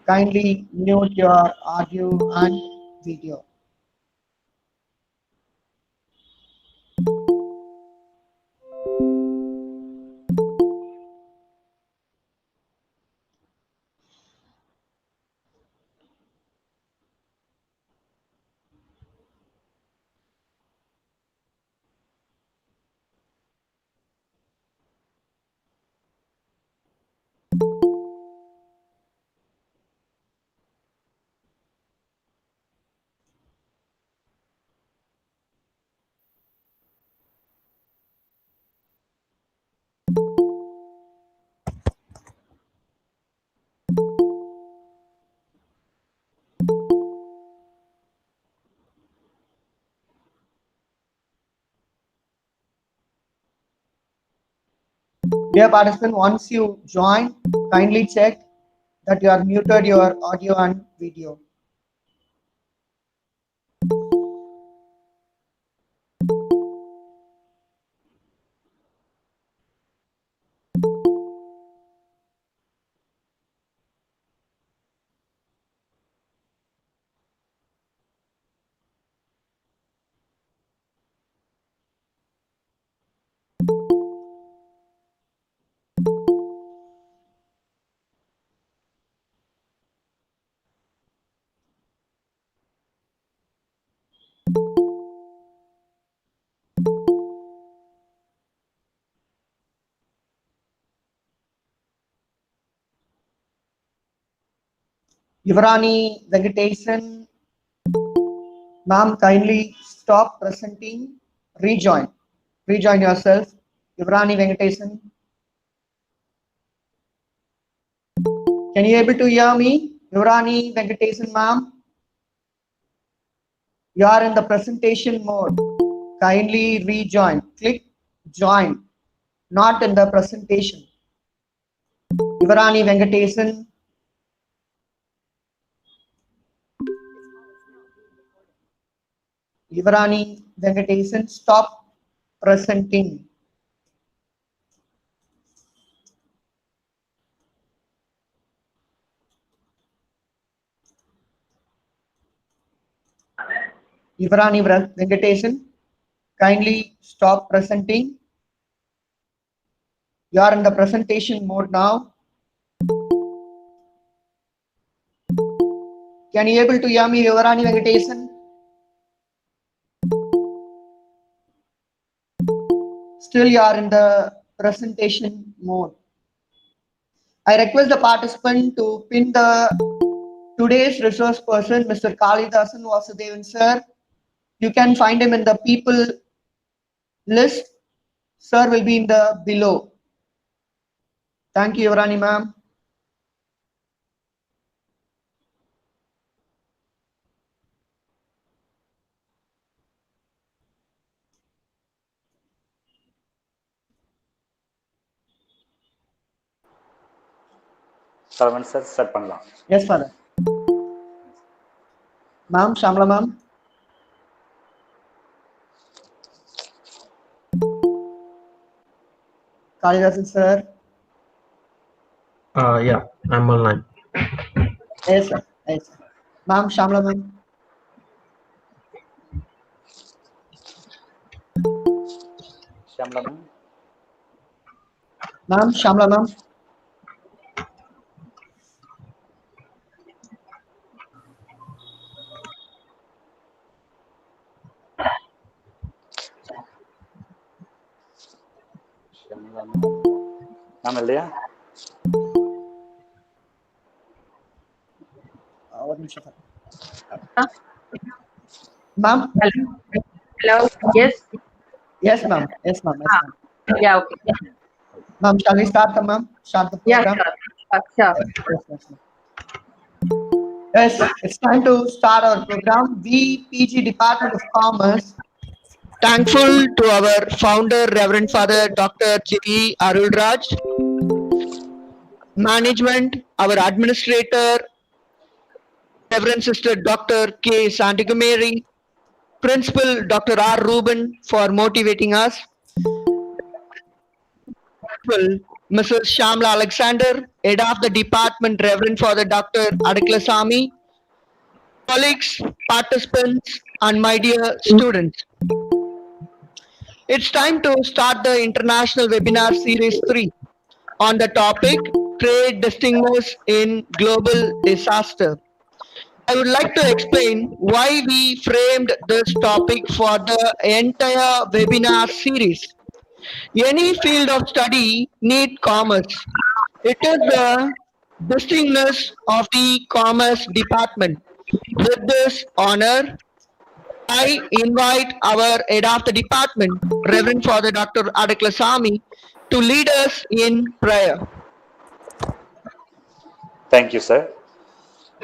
Kindly mute your audio and video. Dear participant, once you join, kindly check that you are muted your audio and video. Yuvrani Vegetation, ma'am, kindly stop presenting. Rejoin. Rejoin yourself. Yuvrani Vegetation. Can you able to hear me? Yuvrani Vegetation, ma'am. You are in the presentation mode. Kindly rejoin. Click join. Not in the presentation. Yuvrani Vegetation. Yuvrani Vegetation, stop presenting. Yuvrani Vegetation, kindly stop presenting. You are in the presentation mode now. Can you able to hear me, Yuvrani Vegetation? Still you are in the presentation mode. I request the participant to pin the today's resource person, Mr. Kalidasan Vasudevan sir. You can find him in the people list. Sir will be in the below. Thank you, Yuvrani ma'am. Sarvan sir, start பண்ணலாம். Yes, father. Ma'am, Shamla ma'am. Kalidasan sir. Yeah, I'm online. Yes, sir. Yes, sir. Ma'am, Shamla ma'am. Shyamla ma'am. Ma'am, Shamla ma'am. Shyamla ma'am. Ma'am இல்லையா? One minute, sir. Ma'am. Hello. Yes. Yes, ma'am. Yes, ma'am. Yes, ma'am. Yeah. Okay. Ma'am, shall we start the ma'am? Start the Yeah. program. Sure. Yes, yes, it's time to start our program. We, PG Department of Commerce, thankful to our founder, Reverend Father Dr. J. Arulraj, management, our administrator, Reverend Sister Dr. K. Santigumeri, Principal Dr. R. Ruben for motivating us, Principal Mrs. Shamla Alexander, Head of the Department, Reverend Father Dr. Adiklasamy, colleagues, participants, and my dear students. It's time to start the International Webinar Series 3 on the topic Trade Distinguished in Global Disaster. I would like to explain why we framed this topic for the entire webinar series. Any field of study needs commerce. It is the distinctness of the commerce department. With this honor, I invite our head of the department, Reverend Father Dr. Adiklasamy, to lead us in prayer. Thank you, sir.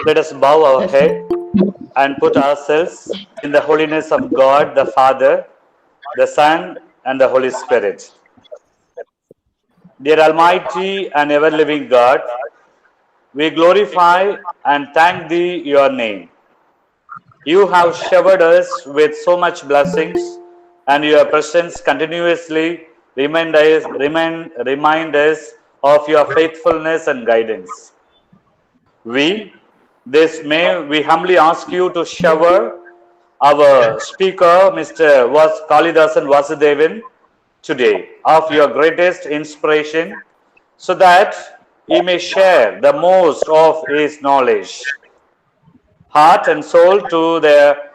Let us bow our head and put ourselves in the holiness of God, the Father, the Son, and the Holy Spirit. Dear Almighty and ever-living God, we glorify and thank Thee, Your name. You have showered us with so much blessings, and Your presence continuously remind us of Your faithfulness and guidance. We humbly ask You to shower our speaker, Mr. Kalidasan Vasudevan, today of Your greatest inspiration, so that he may share the most of his knowledge, heart and soul to their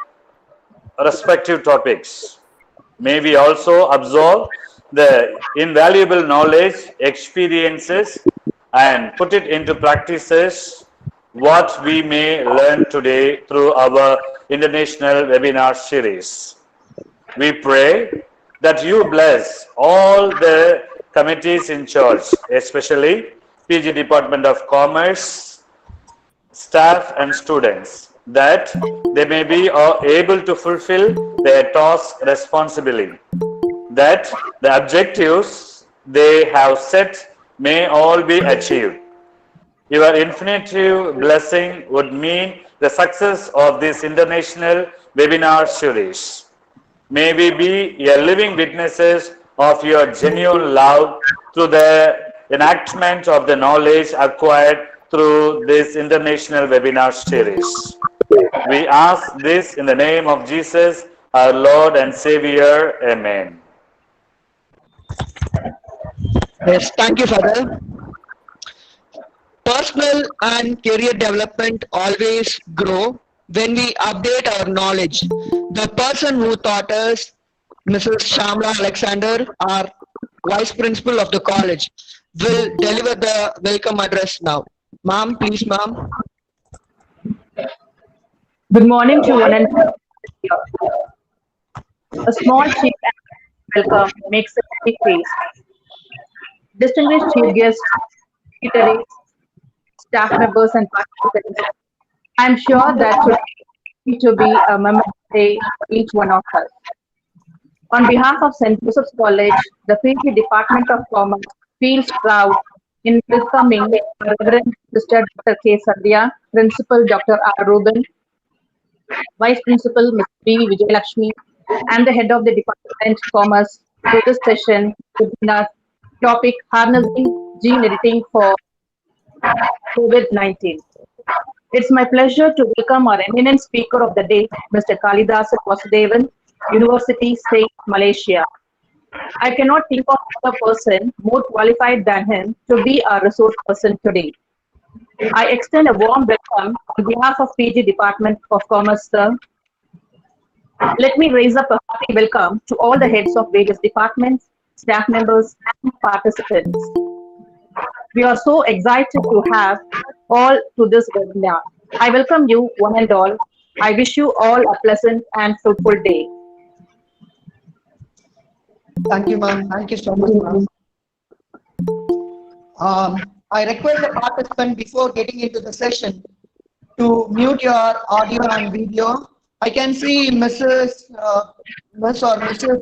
respective topics. May we also absorb the invaluable knowledge, experiences, and put it into practices what we may learn today through our international webinar series. We pray that You bless all the committees in charge, especially PG Department of Commerce, staff and students, that they may be able to fulfill their task responsibly, that the objectives they have set may all be achieved. Your infinitive blessing would mean the success of this international webinar series. May we be a living witnesses of Your genuine love through the enactment of the knowledge acquired through this international webinar series. We ask this in the name of Jesus, our Lord and Savior. Amen. Yes, thank you, Father. Personal and career development always grow when we update our knowledge. The person who taught us, Mrs. Shamla Alexander, our Vice Principal of the college, will deliver the welcome address now. Ma'am, please, ma'am. Good morning to one and all. A small chief welcome makes a big face. Distinguished chief guests, secretaries, staff members, and participants, I'm sure that today is going to be a memorable day for each one of us. On behalf of St. Joseph's College, the PG Department of Commerce feels proud in welcoming Reverend Sister Dr. K. Sadhya, Principal Dr. R. Ruben, Vice Principal Ms. B. Vijayalakshmi, and the Head of the Department of Commerce to this session webinar topic Harnessing Gene Editing for COVID-19. It's my pleasure to welcome our eminent speaker of the day, Mr. Kalidasan Vasudevan, University State, Malaysia. I cannot think of another person more qualified than him to be our resource person today. I extend a warm welcome on behalf of PG Department of Commerce, sir. Let me raise up a hearty welcome to all the heads of various departments, staff members, and participants. We are so excited to have all to this webinar. I welcome you one and all. I wish you all a pleasant and fruitful day. Thank you, ma'am. Thank you so much, ma'am. I request the participant before getting into the session to mute your audio and video. I can see Miss or Mrs.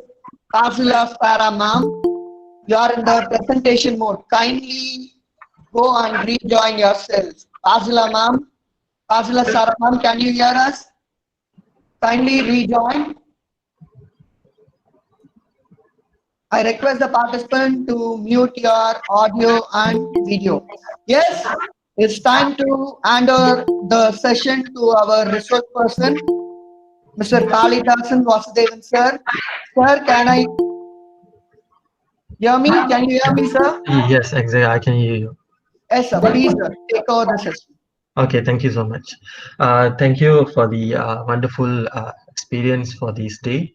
Kazila Farah, ma'am. You are in the presentation mode. Kindly go and rejoin yourself. Kazila, ma'am. Kazila Sarah, ma'am, can you hear us? Kindly rejoin. I request the participant to mute your audio and video. Yes, it's time to hand over the session to our resource person, Mr. Kalidasan Vasudevan, sir. Sir, can I hear me? Can you hear me, sir? Yes, exactly. I can hear you. Yes, sir. Please, sir, take over the session. Okay, thank you so much. Thank you for the wonderful experience for this day,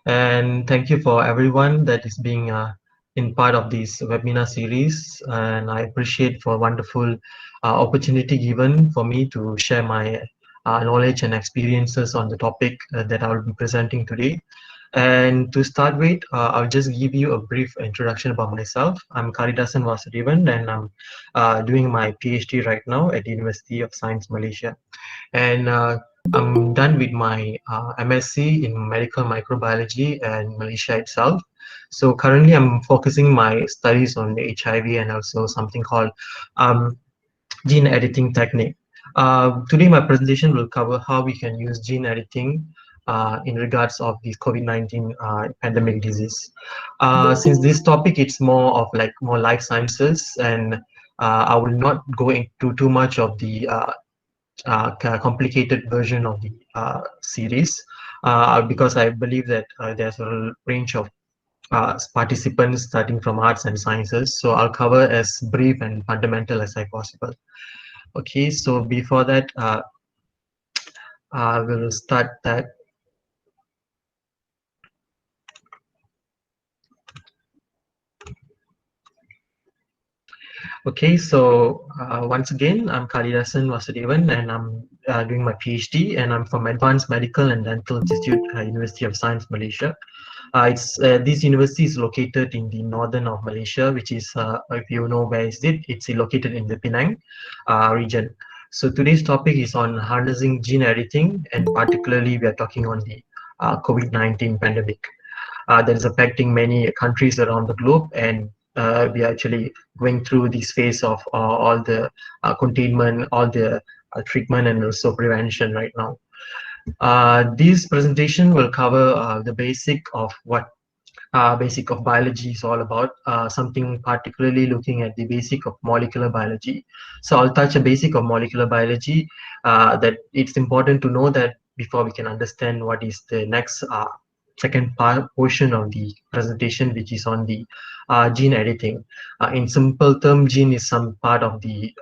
and thank you for everyone that is being in part of this webinar series. And I appreciate for wonderful opportunity given for me to share my knowledge and experiences on the topic that I will be presenting today. And to start with, I'll just give you a brief introduction about myself. I'm Karidasan Vasudevan, and I'm doing my PhD right now at the University of Science Malaysia. And I'm done with my MSc in medical microbiology and Malaysia itself. So currently, I'm focusing my studies on HIV and also something called um, gene editing technique. Today, my presentation will cover how we can use gene editing in regards of the COVID-19 pandemic disease. Since this topic, it's more of like more life sciences, and I will not go into too much of the complicated version of the series because I believe that there's a range of participants starting from arts and sciences. So I'll cover as brief and fundamental as I possible. Okay, so before that, I will start that. Okay, so once again, I'm Kalidasan Vasudevan, and I'm doing my PhD, and I'm from Advanced Medical and Dental Institute, University of Science, Malaysia. This university is located in the northern of Malaysia, which is, if you know where is it, it's located in the Penang region. So today's topic is on harnessing gene editing, and particularly we are talking on the COVID-19 pandemic that is affecting many countries around the globe, and we are actually going through this phase of all the containment, all the treatment, and also prevention right now. This presentation will cover the basic of biology is all about, something particularly looking at the basic of molecular biology. So I'll touch a basic of molecular biology, that it's important to know that before we can understand what is the next second portion of the presentation, which is on the gene editing. In simple term, gene is some part of the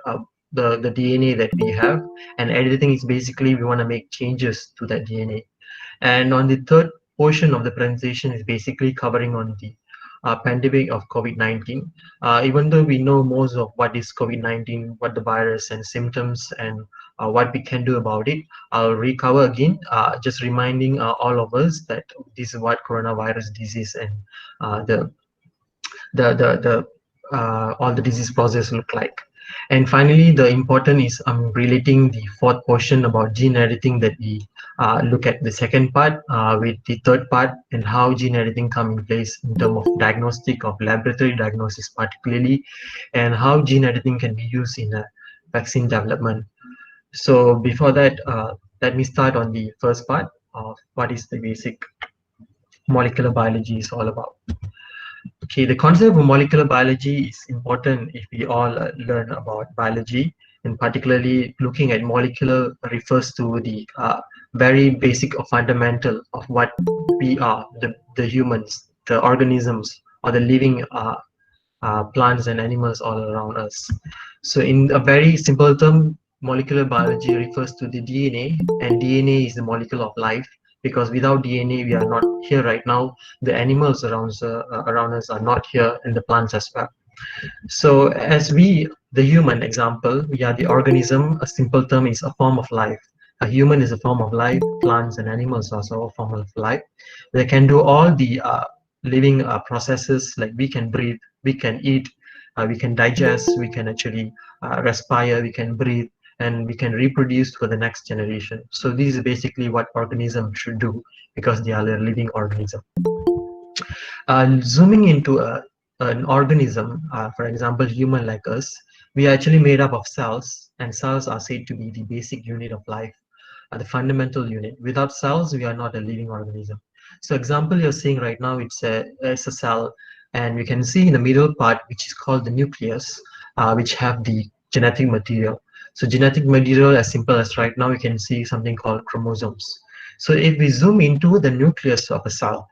DNA that we have, and editing is basically we want to make changes to that DNA. And on the third portion of the presentation is basically covering on the pandemic of COVID-19. Even though we know most of what is COVID-19, what the virus and symptoms, and what we can do about it, I'll recover again, just reminding all of us that this is what coronavirus disease and the all the disease process look like. And finally, the important is relating the fourth portion about gene editing, that we look at the second part with the third part, and how gene editing come in place in terms of diagnostic of laboratory diagnosis particularly, and how gene editing can be used in a vaccine development. So before that, let me start on the first part of what is the basic molecular biology is all about. Okay, the concept of molecular biology is important if we all learn about biology, and particularly looking at molecular refers to the very basic or fundamental of what we are, the humans, the organisms, or the living plants and animals all around us. So in a very simple term, molecular biology refers to the DNA, and DNA is the molecule of life, because without DNA we are not here right now. The animals around us are not here, and the plants as well. So as we, the human example, we are the organism. A simple term is a form of life. A human is a form of life. Plants and animals are also a form of life. They can do all the living processes, like we can breathe, we can eat, we can digest, we can actually respire, we can breathe, and we can reproduce for the next generation. So this is basically what organisms should do, because they are a living organism. Zooming into an organism, for example, human like us, we are actually made up of cells, and cells are said to be the basic unit of life, the fundamental unit. Without cells, we are not a living organism. So example you're seeing right now, it's a cell. And we can see in the middle part, which is called the nucleus, which have the genetic material. So genetic material, as simple as right now, we can see something called chromosomes. So if we zoom into the nucleus of a cell,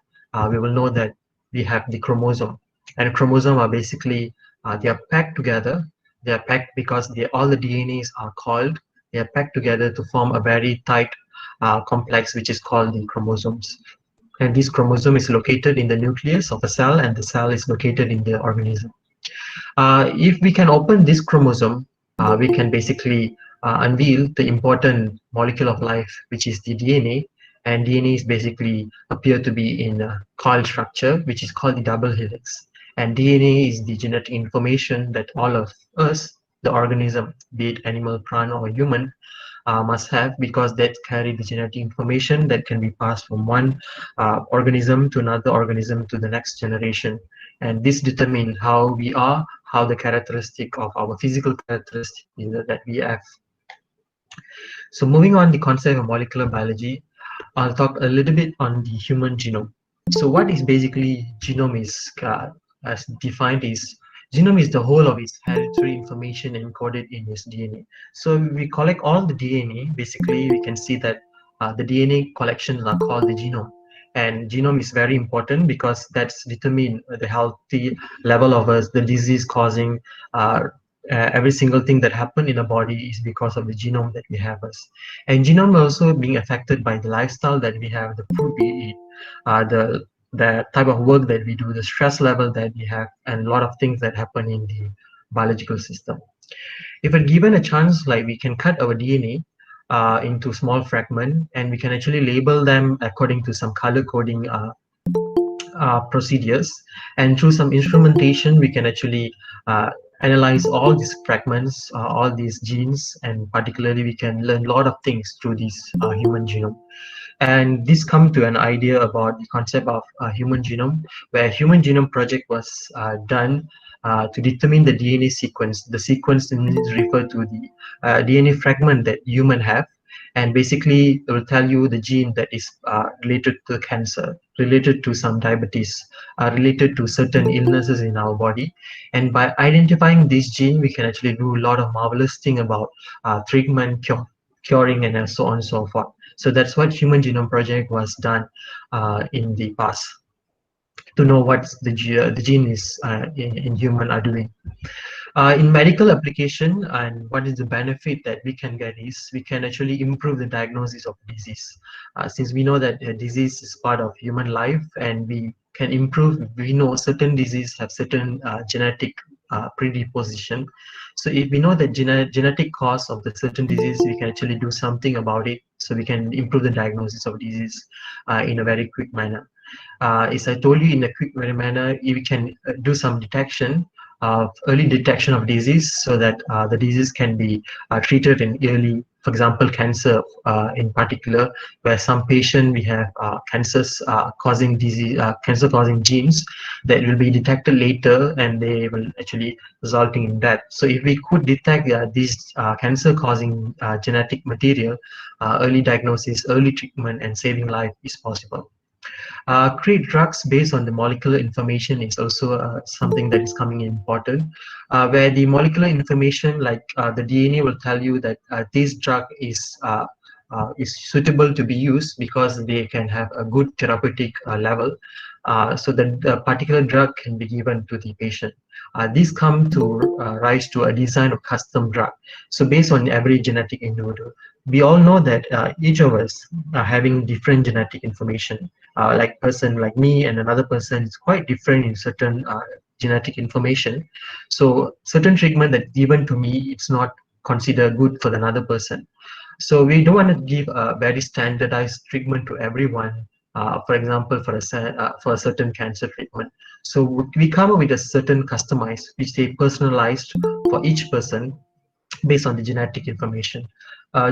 we will know that we have the chromosome. And chromosome are basically, they are packed together. They are packed because all the DNAs are coiled. They are packed together to form a very tight complex, which is called the chromosomes. And this chromosome is located in the nucleus of a cell, and the cell is located in the organism. If we can open this chromosome, we can basically unveil the important molecule of life, which is the DNA. And DNA is basically appear to be in a coil structure, which is called the double helix. And DNA is the genetic information that all of us, the organism, be it animal, plant, or human, must have, because that carry the genetic information that can be passed from one organism to another organism to the next generation. And this determines how we are, how the characteristic of our physical characteristic that we have. So moving on the concept of molecular biology, I'll talk a little bit on the human genome. So what is basically genome is, as defined, is genome is the whole of its hereditary information encoded in its DNA. So we collect all the DNA. Basically, we can see that the DNA collections are called the genome. And genome is very important because that's determine the healthy level of us, the disease causing, every single thing that happen in the body is because of the genome that we have us. And genome also being affected by the lifestyle that we have, the food we eat, the type of work that we do, the stress level that we have, and a lot of things that happen in the biological system. If we're given a chance, like we can cut our DNA into small fragments, and we can actually label them according to some color coding procedures, and through some instrumentation we can actually analyze all these fragments, all these genes, and particularly we can learn a lot of things through this human genome. And this come to an idea about the concept of human genome, where human genome project was done to determine the DNA sequence. The sequence is referred to the DNA fragment that human have, and basically it will tell you the gene that is related to cancer, related to some diabetes, related to certain illnesses in our body. And by identifying this gene, we can actually do a lot of marvelous thing about treatment, curing, and so on and so forth. So that's what Human Genome Project was done in the past, to know what the gene is in human are doing. In medical application, and what is the benefit that we can get is we can actually improve the diagnosis of disease. Since we know that disease is part of human life, and we can improve, we know certain disease have certain genetic predisposition. So if we know the genetic cause of the certain disease, we can actually do something about it, so we can improve the diagnosis of disease in a very quick manner. As I told you, in a quick manner, we can do some detection, early detection of disease, so that the disease can be treated in early. For example, cancer in particular, where some patient we have cancers causing disease, cancer causing genes that will be detected later, and they will actually resulting in death. So if we could detect these cancer causing genetic material, early diagnosis, early treatment, and saving life is possible. Create drugs based on the molecular information is also something that is coming important, where the molecular information, like the DNA, will tell you that this drug is suitable to be used because they can have a good therapeutic level, so that the particular drug can be given to the patient. These come to rise to a design of custom drug. So based on every genetic individual, we all know that each of us are having different genetic information. Like person like me and another person is quite different in certain genetic information. So certain treatment that given to me, it's not considered good for another person. So we don't want to give a very standardized treatment to everyone. For example, for a certain cancer treatment. So we come up with a certain customized, which they personalized for each person based on the genetic information.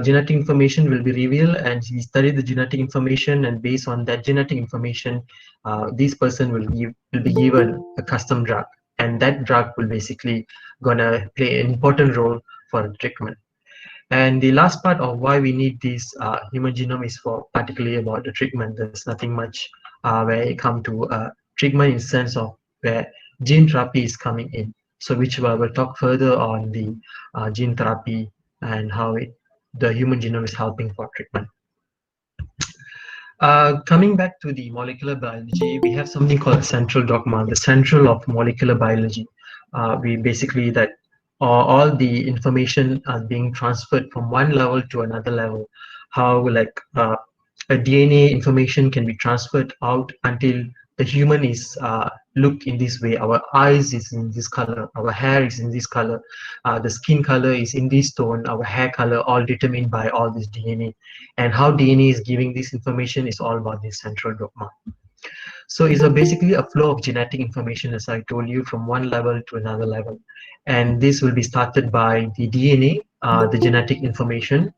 Genetic information will be revealed, and we study the genetic information, and based on that genetic information, this person will be given a custom drug, and that drug will basically gonna play an important role for the treatment. And the last part of why we need this human genome is for particularly about the treatment. There's nothing much where it come to treatment in sense of where gene therapy is coming in. So which I will talk further on the gene therapy and how the human genome is helping for treatment. Coming back to the molecular biology, we have something called central dogma, the central of molecular biology. We basically that all the information are being transferred from one level to another level. How like a DNA information can be transferred out until the human is looked in this way. Our eyes is in this color, our hair is in this color, the skin color is in this tone, our hair color, all determined by all this DNA. And how DNA is giving this information is all about this central dogma. So it's basically a flow of genetic information, as I told you, from one level to another level. And this will be started by the DNA, the genetic information,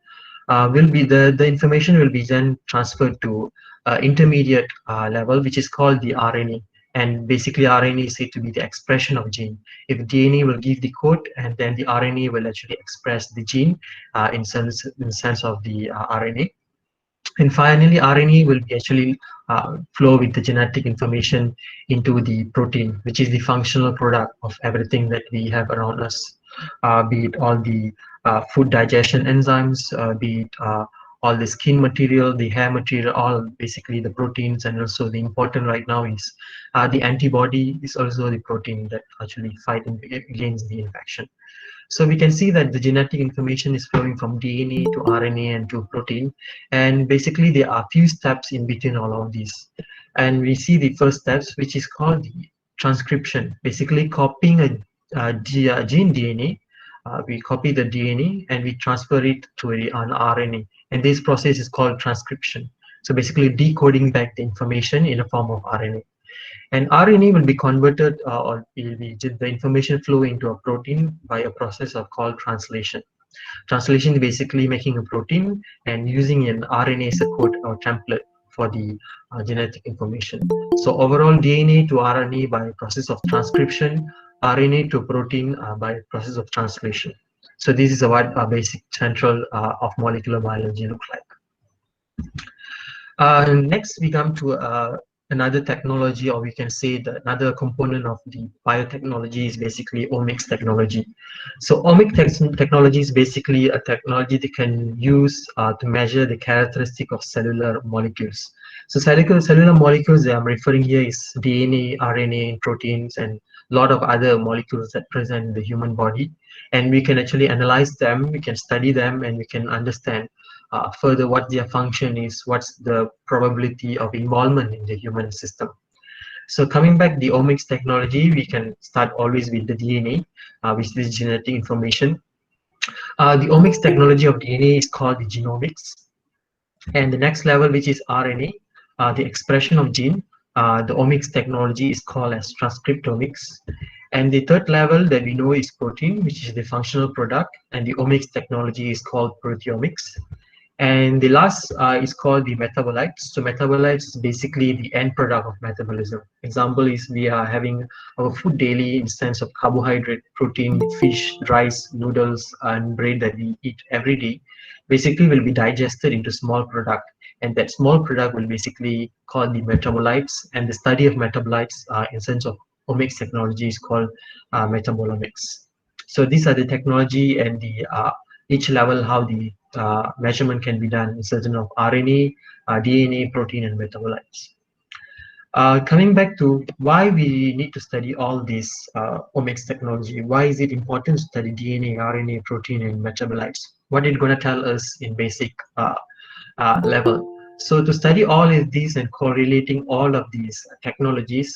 will be the information will be then transferred to intermediate level, which is called the RNA. And basically RNA is said to be the expression of gene. If DNA will give the code, and then the RNA will actually express the gene in sense of the RNA. And finally, RNA will be actually flow with the genetic information into the protein, which is the functional product of everything that we have around us, be it all the food digestion enzymes, be it all the skin material, the hair material, all basically the proteins. And also the important right now is the antibody is also the protein that actually fight against the infection. So we can see that the genetic information is flowing from DNA to RNA and to protein. And basically there are few steps in between all of these. And we see the first steps, which is called the transcription, basically copying a gene DNA. We copy the DNA and we transfer it to an RNA. And this process is called transcription. So basically decoding back the information in a form of RNA. And RNA will be converted or will be the information flow into a protein by a process of called translation. Translation is basically making a protein and using an RNA as a code or template for the genetic information. So overall DNA to RNA by process of transcription, RNA to protein by process of translation. So this is what a basic central of molecular biology look like. Next, we come to another technology, or we can say that another component of the biotechnology is basically omics technology. So omics technology is basically a technology that can use to measure the characteristic of cellular molecules. So cellular molecules that I'm referring here is DNA, RNA, proteins, and a lot of other molecules that present in the human body. And we can actually analyze them, we can study them, and we can understand further what their function is, what's the probability of involvement in the human system. So coming back the omics technology, we can start always with the DNA, which is genetic information. The omics technology of DNA is called the genomics. And the next level, which is RNA, the expression of gene, the omics technology is called as transcriptomics. And the third level that we know is protein, which is the functional product, and the omics technology is called proteomics. And the last is called the metabolites. So metabolites is basically the end product of metabolism. Example is we are having our food daily in sense of carbohydrate, protein, fish, rice, noodles, and bread that we eat every day. Basically will be digested into small product. And that small product will basically called the metabolites. And the study of metabolites in sense of omics technology is called metabolomics. So these are the technology and the each level how the measurement can be done in certain of RNA, DNA, protein, and metabolites. Coming back to why we need to study all this omics technology, why is it important to study DNA, RNA, protein, and metabolites? What it's going to tell us in basic level. So to study all of these and correlating all of these technologies,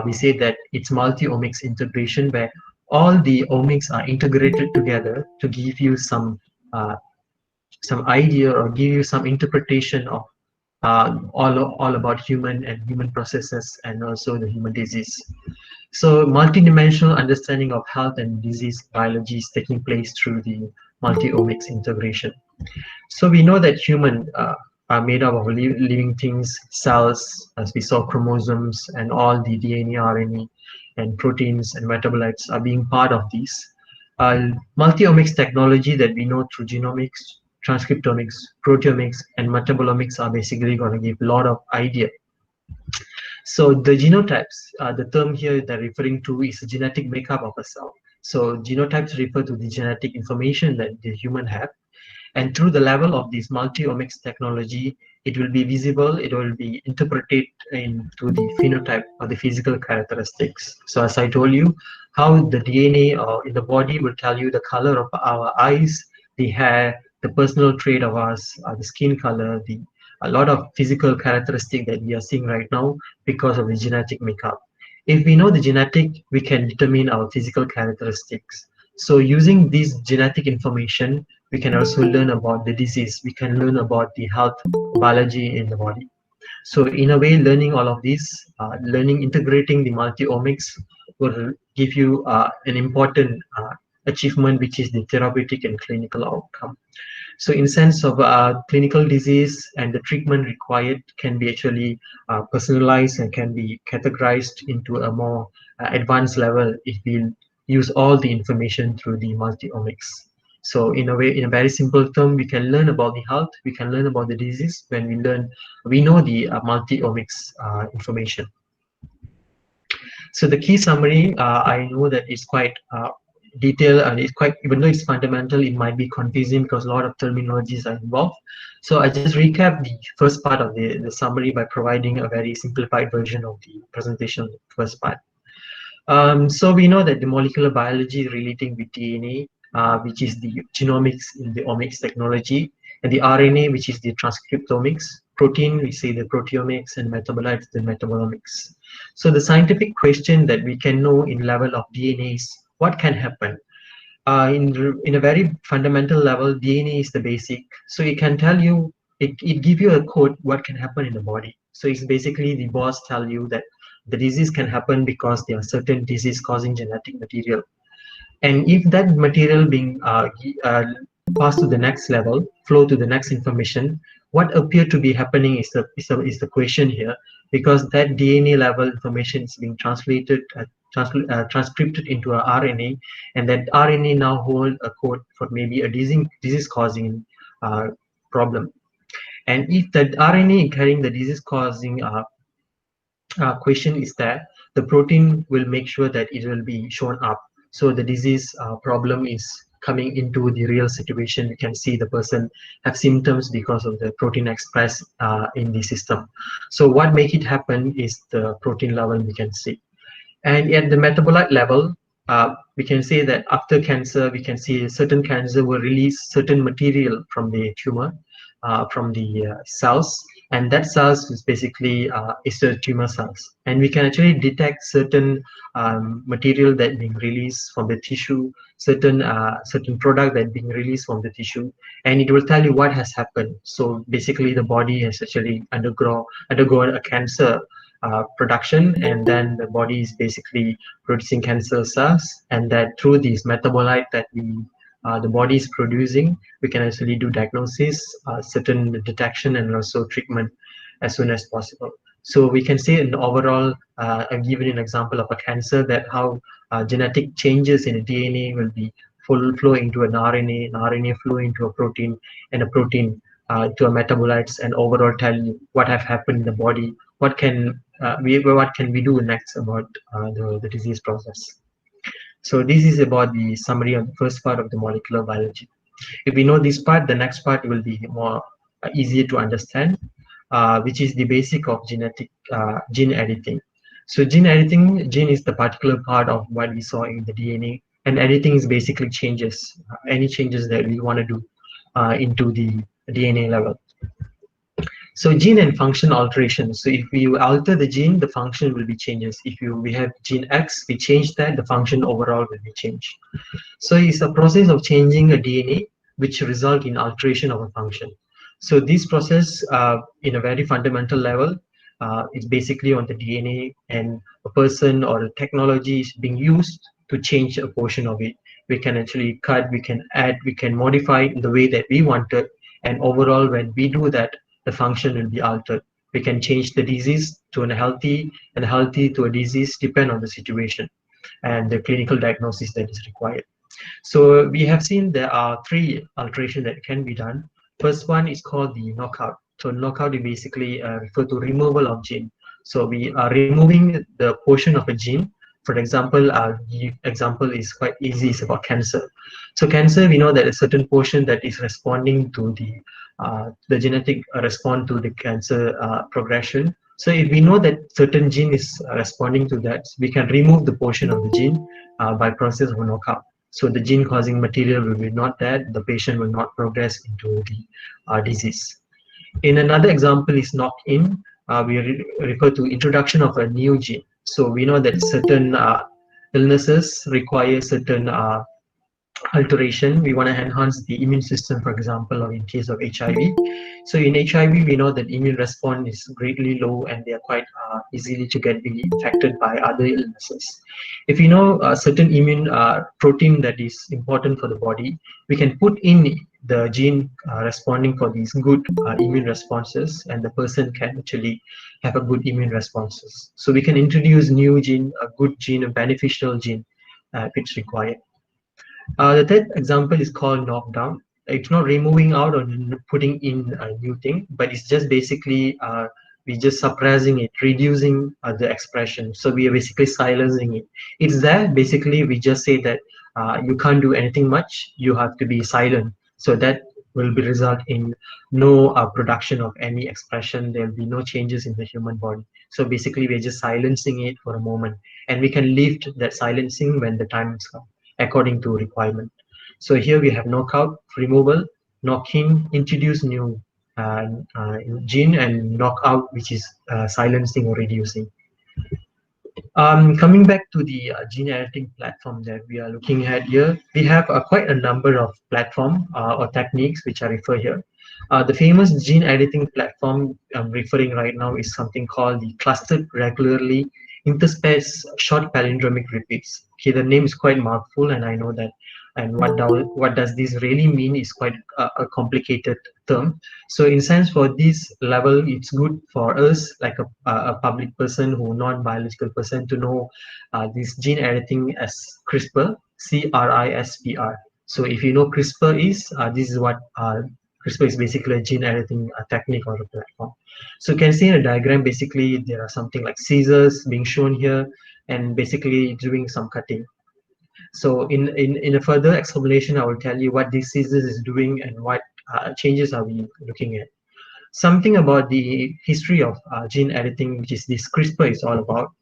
we say that it's multi-omics integration, where all the omics are integrated together to give you some idea or give you some interpretation of all about human and human processes and also the human disease. So multidimensional understanding of health and disease biology is taking place through the multi-omics integration. So we know that human are made up of living things, cells, as we saw, chromosomes, and all the DNA, RNA, and proteins and metabolites are being part of these. Multi-omics technology that we know through genomics, transcriptomics, proteomics, and metabolomics are basically going to give a lot of idea. So the genotypes, the term here they're referring to is the genetic makeup of a cell. So genotypes refer to the genetic information that the human have, and through the level of this multiomics technology, it will be visible, it will be interpreted into the phenotype or the physical characteristics. So as I told you, how the DNA in the body will tell you the color of our eyes, the hair, the personal trait of us, the skin color, the a lot of physical characteristic that we are seeing right now because of the genetic makeup. If we know the genetic, we can determine our physical characteristics. So using this genetic information, we can also learn about the disease. We can learn about the health biology in the body. So in a way, learning all of this, integrating the multi-omics will give you an important achievement, which is the therapeutic and clinical outcome. So in sense of clinical disease and the treatment required can be actually personalized and can be categorized into a more advanced level if we use all the information through the multi-omics. So in a way, in a very simple term, we can learn about the health, we can learn about the disease when we know the multi-omics information. So the key summary, I know that it's quite detailed and it's quite, even though it's fundamental, it might be confusing because a lot of terminologies are involved. So I just recap the first part of the summary by providing a very simplified version of the presentation of the first part. So we know that the molecular biology relating with DNA, which is the genomics in the omics technology, and the RNA, which is the transcriptomics, protein, we say the proteomics, and metabolites, the metabolomics. So the scientific question that we can know in level of DNA is what can happen. In a very fundamental level, DNA is the basic. So it can tell you, it give you a code what can happen in the body. So it's basically the boss tell you that the disease can happen because there are certain disease causing genetic material. And if that material being passed to the next level, flow to the next information, what appear to be happening is the question here, because that DNA level information is being translated, transcripted into a RNA, and that RNA now hold a code for maybe a disease causing problem. And if that RNA carrying the disease causing question is that the protein will make sure that it will be shown up. So the disease problem is coming into the real situation. You can see the person have symptoms because of the protein expressed in the system. So what make it happen is the protein level we can see. And at the metabolite level, we can say that after cancer, we can see certain cancer will release certain material from the tumor, from the cells, and that cells is basically is the tumor cells. And we can actually detect certain material that being released from the tissue, certain product that being released from the tissue, and it will tell you what has happened. So basically, the body has actually undergone a cancer production, and then the body is basically producing cancer cells, and that through these metabolite that the body is producing, we can actually do diagnosis, certain detection, and also treatment as soon as possible. So we can say in overall, I'm giving an example of a cancer, that how genetic changes in a DNA will be flow into an RNA flow into a protein, and a protein to a metabolites, and overall tell you what have happened in the body, what can we do next about the disease process. So this is about the summary of the first part of the molecular biology. If we know this part, the next part will be more easier to understand, which is the basic of gene editing. So gene is the particular part of what we saw in the DNA, and editing is basically changes, any changes that we want to do into the DNA level. So gene and function alteration. So if we alter the gene, the function will be changes. If we have gene X, we change that, the function overall will be changed. So it's a process of changing a DNA which result in alteration of a function. So this process, in a very fundamental level, is basically on the DNA, and a person or a technology is being used to change a portion of it. We can actually cut, we can add, we can modify in the way that we want it, and overall, when we do that, the function will be altered. We can change the disease to a healthy, and healthy to a disease, depend on the situation and the clinical diagnosis that is required. So we have seen there are 3 alterations that can be done. First one is called the knockout. So knockout is basically refer to removal of gene. So we are removing the portion of a gene. For example, the example is quite easy. It's about cancer. So cancer, we know that a certain portion that is responding to the genetic response to the cancer progression. So if we know that certain gene is responding to that, we can remove the portion of the gene by process of knockout. So the gene causing material will be not there, the patient will not progress into the disease. In another example is knock-in, we refer to introduction of a new gene. So we know that certain illnesses require certain alteration. We want to enhance the immune system, for example, or in case of HIV. So in HIV, we know that immune response is greatly low and they are quite easily to get be infected by other illnesses. If you know a certain immune protein that is important for the body, we can put in the gene responding for these good immune responses, and the person can actually have a good immune responses. So we can introduce new gene, a good gene, a beneficial gene if it's required. The third example is called knockdown. It's not removing out or putting in a new thing, but it's just basically we just suppressing it, reducing the expression. So we are basically silencing it. It's there. Basically, we just say that you can't do anything much. You have to be silent. So that will be result in no production of any expression. There will be no changes in the human body. So basically, we're just silencing it for a moment, and we can lift that silencing when the time is come, according to requirement. So here we have knockout, removal, knock-in, introduce new uh, gene, and knockout, which is silencing or reducing. Coming back to the gene editing platform that we are looking at here, we have quite a number of platform or techniques which I refer here. The famous gene editing platform I'm referring right now is something called the clustered regularly interspace short palindromic repeats. Okay, the name is quite mouthful, and I know that. And what does this really mean is quite a complicated term. So in sense, for this level, it's good for us, like a public person who non-biological person, to know this gene editing as CRISPR, CRISPR. So if you know CRISPR is, this is what CRISPR is basically a gene editing technique or a platform. So you can see in a diagram, basically there are something like scissors being shown here, and basically doing some cutting. So in a further explanation, I will tell you what this scissors is doing and what changes are we looking at. Something about the history of gene editing, which is this CRISPR is all about.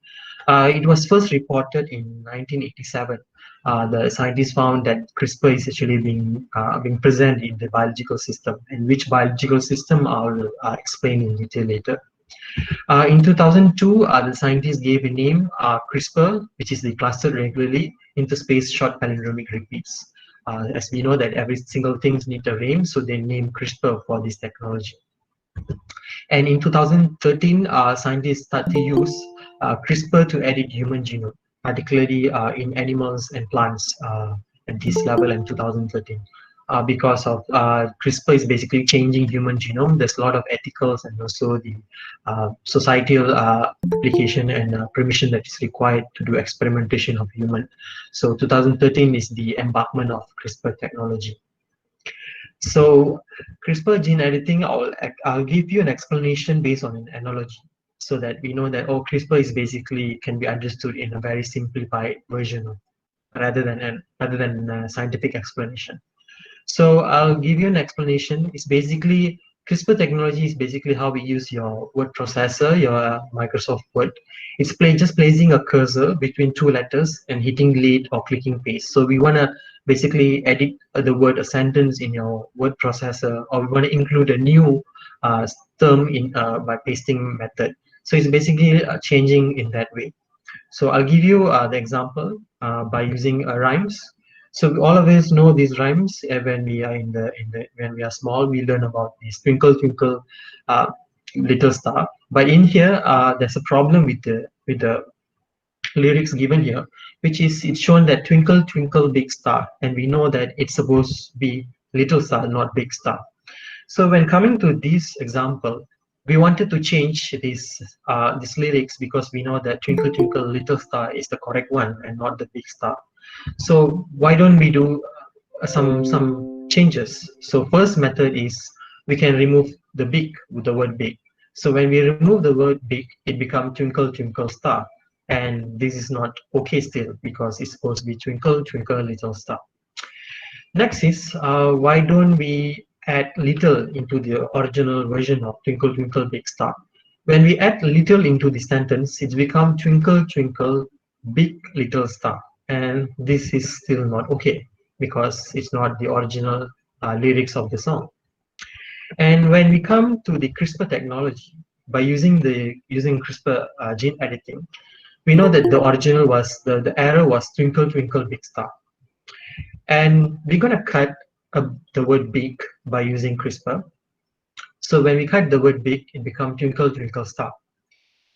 It was first reported in 1987. The scientists found that CRISPR is actually being present in the biological system, and which biological system I will explain in detail later. In 2002, the scientists gave a name, CRISPR, which is the clustered regularly interspace short palindromic repeats. As we know that every single thing needs a name, so they named CRISPR for this technology. And in 2013, scientists started to use CRISPR to edit human genome, particularly in animals and plants at this level in 2013. Because of CRISPR is basically changing human genome, there's a lot of ethicals and also the societal application and permission that is required to do experimentation of human. So 2013 is the embarkment of CRISPR technology. So CRISPR gene editing, I'll give you an explanation based on an analogy, so that we know that CRISPR is basically can be understood in a very simplified version of, rather than a scientific explanation. So I'll give you an explanation. It's basically CRISPR technology is basically how we use your word processor, your Microsoft Word. It's just placing a cursor between two letters and hitting delete or clicking paste. So we want to basically edit the word, a sentence in your word processor, or we want to include a new term in by pasting method. So it's basically changing in that way. So I'll give you the example by using rhymes. So all of us know these rhymes when we are when we are small. We learn about this twinkle twinkle little star. But in here, there's a problem with the lyrics given here, which is it's shown that twinkle twinkle big star, and we know that it's supposed to be little star, not big star. So when coming to this example, we wanted to change these lyrics because we know that twinkle twinkle little star is the correct one and not the big star. So why don't we do some changes? So first method is we can remove the big with the word big. So when we remove the word big, it becomes twinkle, twinkle star. And this is not okay still, because it's supposed to be twinkle, twinkle, little star. Next is, why don't we add little into the original version of twinkle, twinkle, big star? When we add little into the sentence, it's become twinkle, twinkle, big little star. And this is still not okay, because it's not the original lyrics of the song. And when we come to the CRISPR technology, by using CRISPR gene editing, we know that the original was the error was twinkle twinkle big star, and we're gonna cut the word big by using CRISPR. So when we cut the word big, it becomes twinkle twinkle star.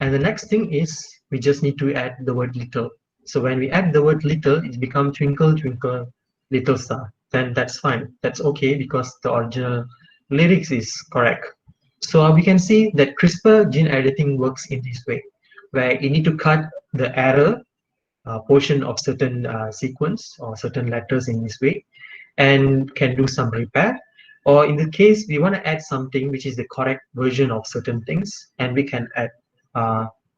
And the next thing is we just need to add the word little. So when we add the word little, it becomes twinkle twinkle little star. Then that's fine. That's okay, because the original lyrics is correct. So we can see that CRISPR gene editing works in this way, where you need to cut the error portion of certain sequence or certain letters in this way, and can do some repair. Or in the case we want to add something which is the correct version of certain things, and we can add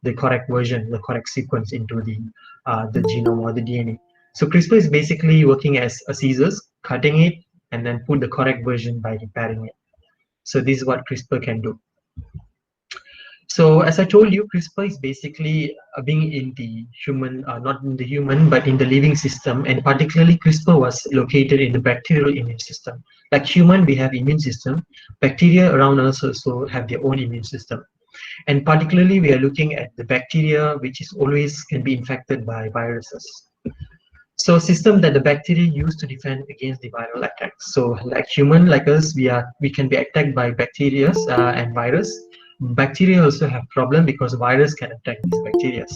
the correct version, the correct sequence into the genome or the DNA. So CRISPR is basically working as a scissors, cutting it and then put the correct version by repairing it. So this is what CRISPR can do. So as I told you, CRISPR is basically being in the human, not in the human, but in the living system. And particularly CRISPR was located in the bacterial immune system. Like human, we have immune system. Bacteria around us also have their own immune system. And particularly, we are looking at the bacteria, which is always can be infected by viruses. So system that the bacteria use to defend against the viral attacks. So like human, like us, we can be attacked by bacteria and virus. Bacteria also have problem because virus can attack these bacteria.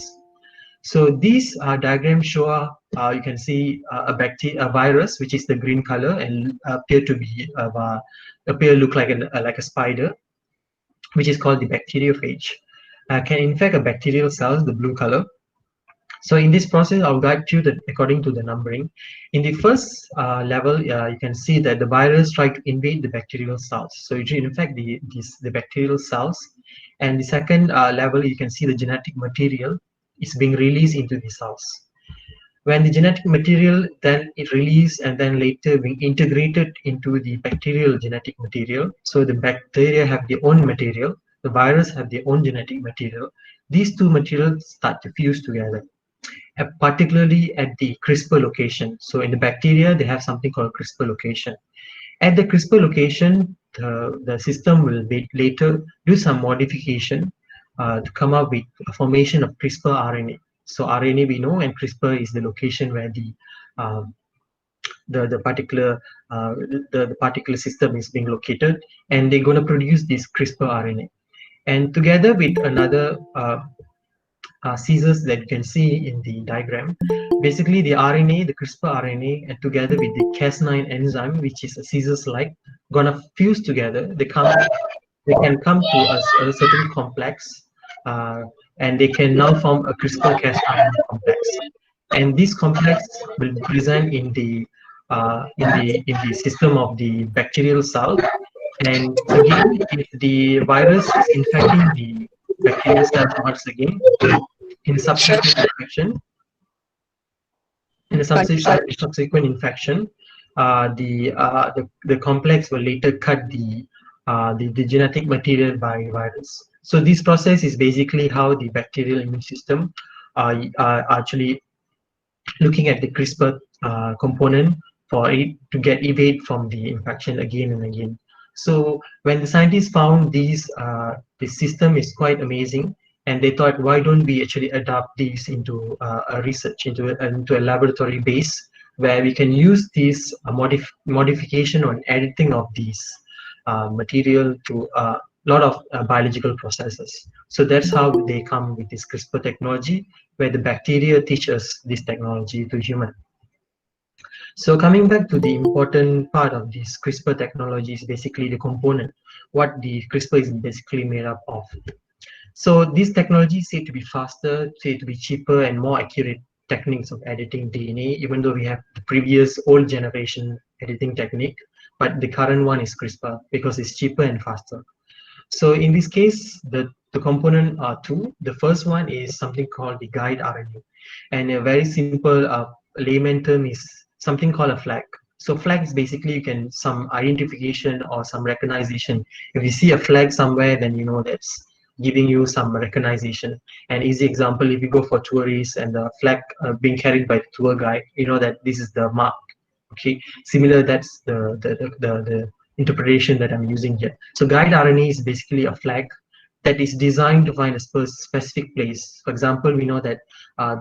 So these diagrams show you can see a virus, which is the green color, and appear look like a spider, which is called the bacteriophage. Can infect a bacterial cells, the blue color. So in this process, I'll guide you according to the numbering. In the first level, you can see that the virus try to invade the bacterial cells. So it infect the bacterial cells. And the second level, you can see the genetic material is being released into the cells. When the genetic material then it released and then later being integrated into the bacterial genetic material. So the bacteria have their own material, the virus have their own genetic material. These two materials start to fuse together, particularly at the CRISPR location. So in the bacteria, they have something called CRISPR location. At the CRISPR location, the system will later do some modification to come up with a formation of CRISPR RNA. So RNA we know, and CRISPR is the location where the particular system is being located, and they're going to produce this CRISPR RNA. And together with another scissors that you can see in the diagram, basically the RNA, the CRISPR RNA, and together with the Cas9 enzyme, which is a scissors-like, gonna fuse together. They can come to a certain complex, and they can now form a CRISPR-Cas9 complex. And this complex will be present in the system of the bacterial cell. And again, if the virus is infecting the bacterial cells once again, in subsequent infection, the complex will later cut the genetic material by virus. So this process is basically how the bacterial immune system are actually looking at the CRISPR component for it to get evade from the infection again and again. So when the scientists found this system is quite amazing, and they thought, why don't we actually adopt these into a research, into a laboratory base, where we can use this modification or editing of these material to a lot of biological processes. So that's how they come with this CRISPR technology, where the bacteria teach us this technology to human. So coming back to the important part of this CRISPR technology is basically the component, what the CRISPR is basically made up of. So these technologies say to be faster, say to be cheaper and more accurate techniques of editing DNA, even though we have the previous old generation editing technique, but the current one is CRISPR because it's cheaper and faster. So in this case, the component are two. The first one is something called the guide RNA. And a very simple layman term is something called a flag. So flag is basically you can some identification or some recognition. If you see a flag somewhere, then you know that's giving you some recognition. An easy example, if you go for tourists and the flag being carried by the tour guide, you know that this is the mark. Okay, similar, that's the interpretation that I'm using here. So guide RNA is basically a flag that is designed to find a specific place. For example, we know that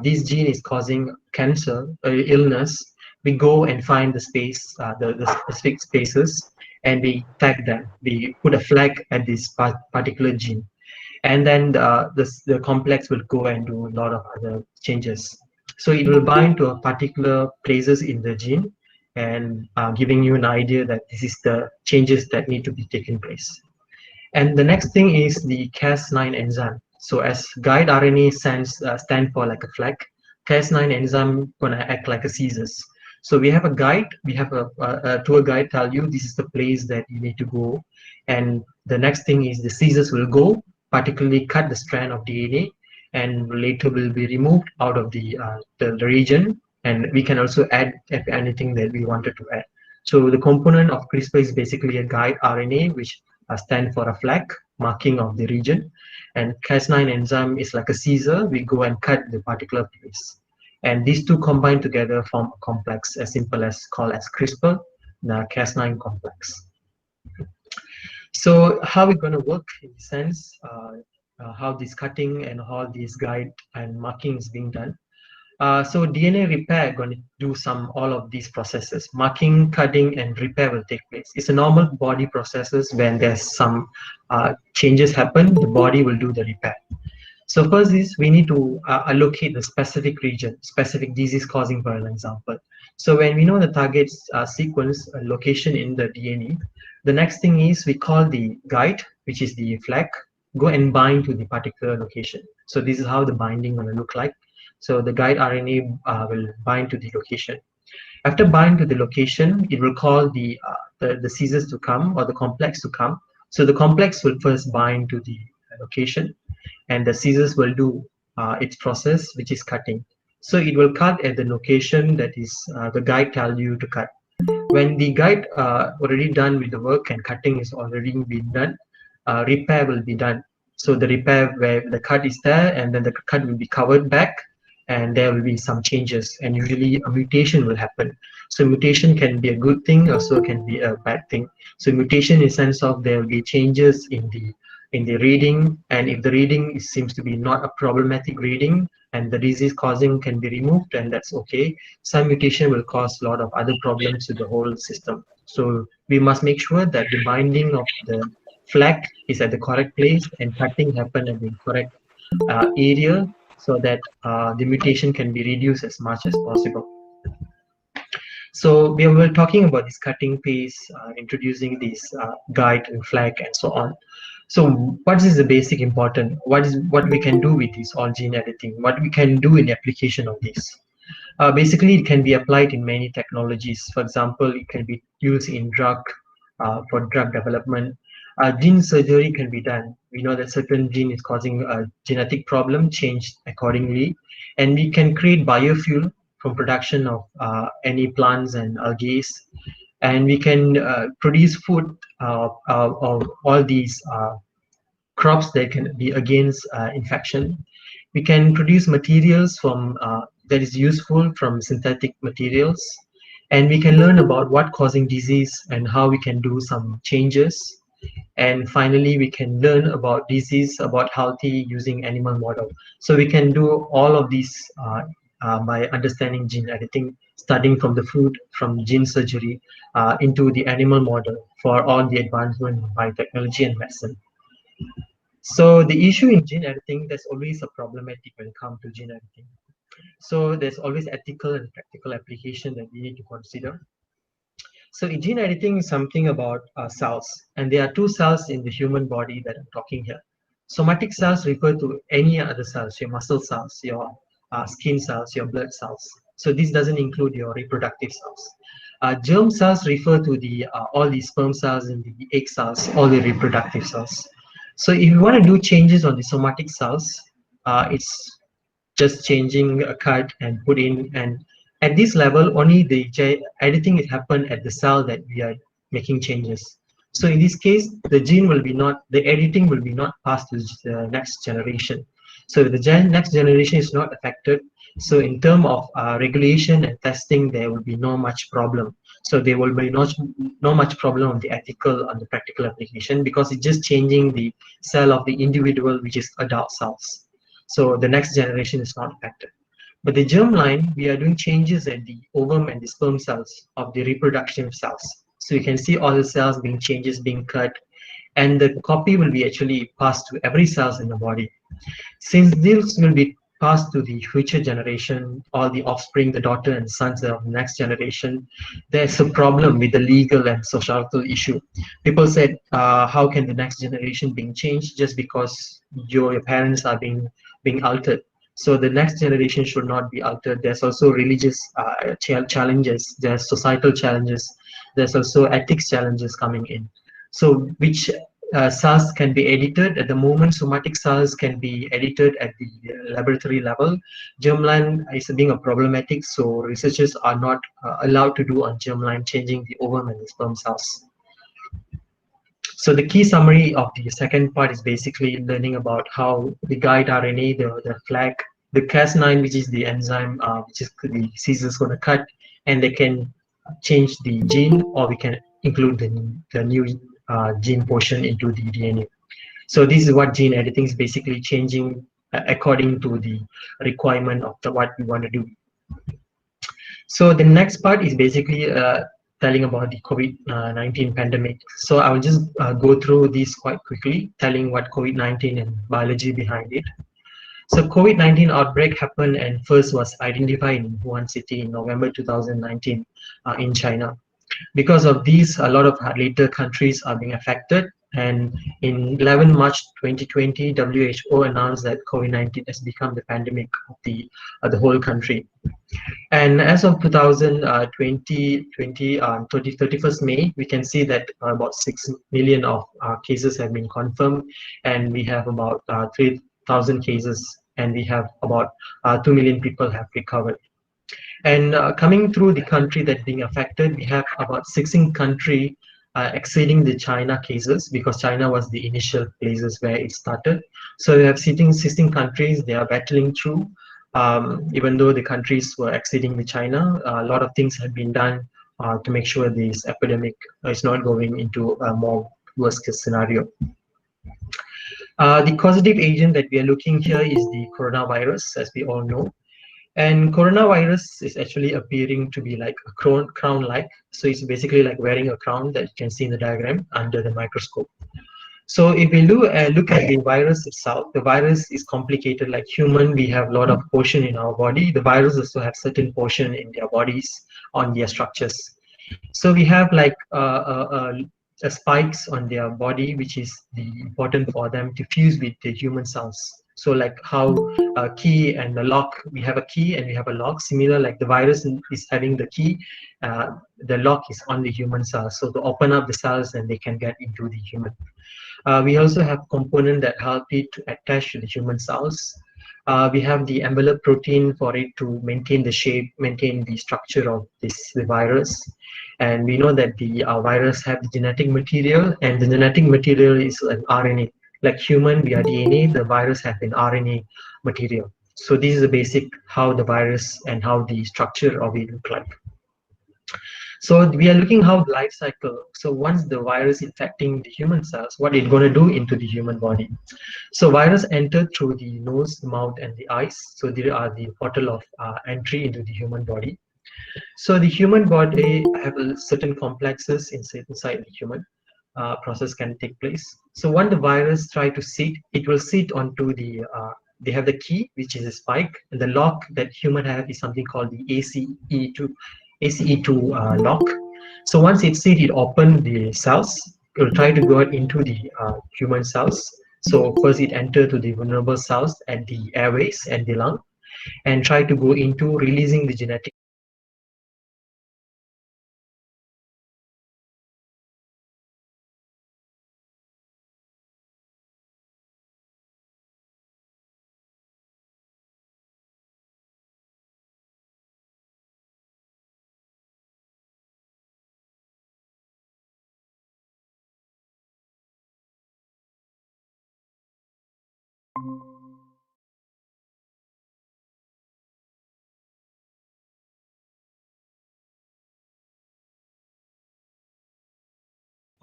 this gene is causing cancer, illness. We go and find the space, the specific spaces, and we tag them. We put a flag at this particular gene, and then the complex will go and do a lot of other changes. So it will bind to a particular places in the gene, and giving you an idea that this is the changes that need to be taken place. And the next thing is the Cas9 enzyme. So as guide RNA stand for like a flag, Cas9 enzyme gonna act like a scissors. So we have a guide, we have a tour guide tell you this is the place that you need to go. And the next thing is the scissors will go, particularly cut the strand of DNA, and later will be removed out of the region. And we can also add anything that we wanted to add. So the component of CRISPR is basically a guide RNA, which stand for a flag marking of the region, and Cas9 enzyme is like a scissor. We go and cut the particular place, and these two combined together form a complex as simple as called as CRISPR, the Cas9 complex. So how we're going to work in the sense, how this cutting and how this guide and marking is being done. So DNA repair going to do all of these processes. Marking, cutting, and repair will take place. It's a normal body processes. When there's some changes happen, the body will do the repair. So first is we need to allocate the specific region, specific disease causing, for an example. So when we know the target sequence location in the DNA, the next thing is we call the guide, which is the flag, go and bind to the particular location. So this is how the binding will look like. So the guide RNA will bind to the location. After bind to the location, it will call the scissors to come, or the complex to come. So the complex will first bind to the location, and the scissors will do its process, which is cutting. So it will cut at the location that is the guide tell you to cut. When the guide already done with the work and cutting is already been done, repair will be done. So the repair where the cut is there, and then the cut will be covered back, and there will be some changes, and usually a mutation will happen. So mutation can be a good thing, also can be a bad thing. So mutation in the sense of there will be changes in the reading, and if the reading seems to be not a problematic reading and the disease causing can be removed, and that's okay. Some mutation will cause a lot of other problems to the whole system. So we must make sure that the binding of the flag is at the correct place and cutting happen at the correct area, so that the mutation can be reduced as much as possible. So we were talking about this cutting pace, introducing this guide and flag and so on. So what is the basic important? What we can do with this all gene editing? What we can do in the application of this? Basically, it can be applied in many technologies. For example, it can be used in for drug development. Gene surgery can be done. We know that certain gene is causing a genetic problem, changed accordingly, and we can create biofuel from production of any plants and algae, and we can produce food of all these crops that can be against infection. We can produce materials from that is useful from synthetic materials, and we can learn about what causing disease and how we can do some changes. And finally, we can learn about disease, about healthy using animal model. So we can do all of these by understanding gene editing, starting from the food, from gene surgery into the animal model for all the advancement in biotechnology and medicine. So the issue in gene editing, there's always a problematic when it comes to gene editing. So there's always ethical and practical application that we need to consider. So gene editing is something about cells, and there are two cells in the human body that I'm talking here. Somatic cells refer to any other cells, your muscle cells, your skin cells, your blood cells. So this doesn't include your reproductive cells. Germ cells refer to all the sperm cells and the egg cells, all the reproductive cells. So if you want to do changes on the somatic cells, it's just changing a cut and put in, and at this level only the editing will happen at the cell that we are making changes. So in this case, the gene will be not, the editing will be not passed to the next generation. So if the next generation is not affected, so in terms of regulation and testing, there will be no much problem. So there will be no much problem on the ethical, on the practical application, because it's just changing the cell of the individual, which is adult cells. So the next generation is not affected. But the germline, we are doing changes at the ovum and the sperm cells of the reproduction cells. So you can see all the cells being changes, being cut, and the copy will be actually passed to every cells in the body. Since this will be passed to the future generation, all the offspring, the daughter and sons of the next generation, there's a problem with the legal and societal issue. People said, how can the next generation being changed just because your parents are being altered? So the next generation should not be altered. There's also religious challenges, there's societal challenges, there's also ethics challenges coming in. So which cells can be edited at the moment. Somatic cells can be edited at the laboratory level. Germline is being a problematic, so researchers are not allowed to do on germline changing the ovum and the sperm cells. So the key summary of the second part is basically learning about how the guide RNA, the flag, the Cas9, which is the enzyme, which is the disease is going to cut, and they can change the gene, or we can include the new gene portion into the DNA. So this is what gene editing is basically changing according to the requirement of what we want to do. So the next part is basically telling about the COVID-19 pandemic. So I will just go through these quite quickly, telling what COVID-19 and biology behind it. So COVID-19 outbreak happened and first was identified in Wuhan city in November 2019 in China. Because of these, a lot of later countries are being affected. And in 11 March 2020, WHO announced that COVID-19 has become the pandemic of the whole country. And as of 2020, 31st May, we can see that about 6 million of cases have been confirmed, and we have about 3,000 cases, and we have about 2 million people have recovered. And coming through the country that being affected, we have about 16 countries exceeding the China cases, because China was the initial places where it started. So we have 16 countries, they are battling through. Even though the countries were exceeding the China, a lot of things have been done to make sure this epidemic is not going into a more worst case scenario. The causative agent that we are looking here is the coronavirus, as we all know. And coronavirus is actually appearing to be like a crown-like. So it's basically like wearing a crown that you can see in the diagram under the microscope. So if we look at the virus itself, the virus is complicated. Like human, we have a lot of portion in our body. The virus also have certain portion in their bodies on their structures. So we have like spikes on their body, which is important for them to fuse with the human cells. So like how a key and a lock, we have a key and we have a lock. Similar, like the virus is having the key, the lock is on the human cells. So to open up the cells and they can get into the human. We also have component that help it to attach to the human cells. We have the envelope protein for it to maintain the shape, maintain the structure of the virus. And we know that the virus have the genetic material, and the genetic material is an RNA. Like human, we are DNA, the virus have an RNA material. So this is the basic how the virus and how the structure of it look like. So we are looking how the life cycle. So once the virus infecting the human cells, what it's going to do into the human body. So virus enter through the nose, mouth, and the eyes. So there are the portal of entry into the human body. So the human body have certain complexes inside the human process can take place. So when the virus try to sit, it will sit onto the they have the key, which is a spike, and the lock that human have is something called the ACE2 lock. So once it sit, it open the cells. It will try to go into the human cells. So first it enter to the vulnerable cells at the airways and the lung, and try to go into releasing the genetic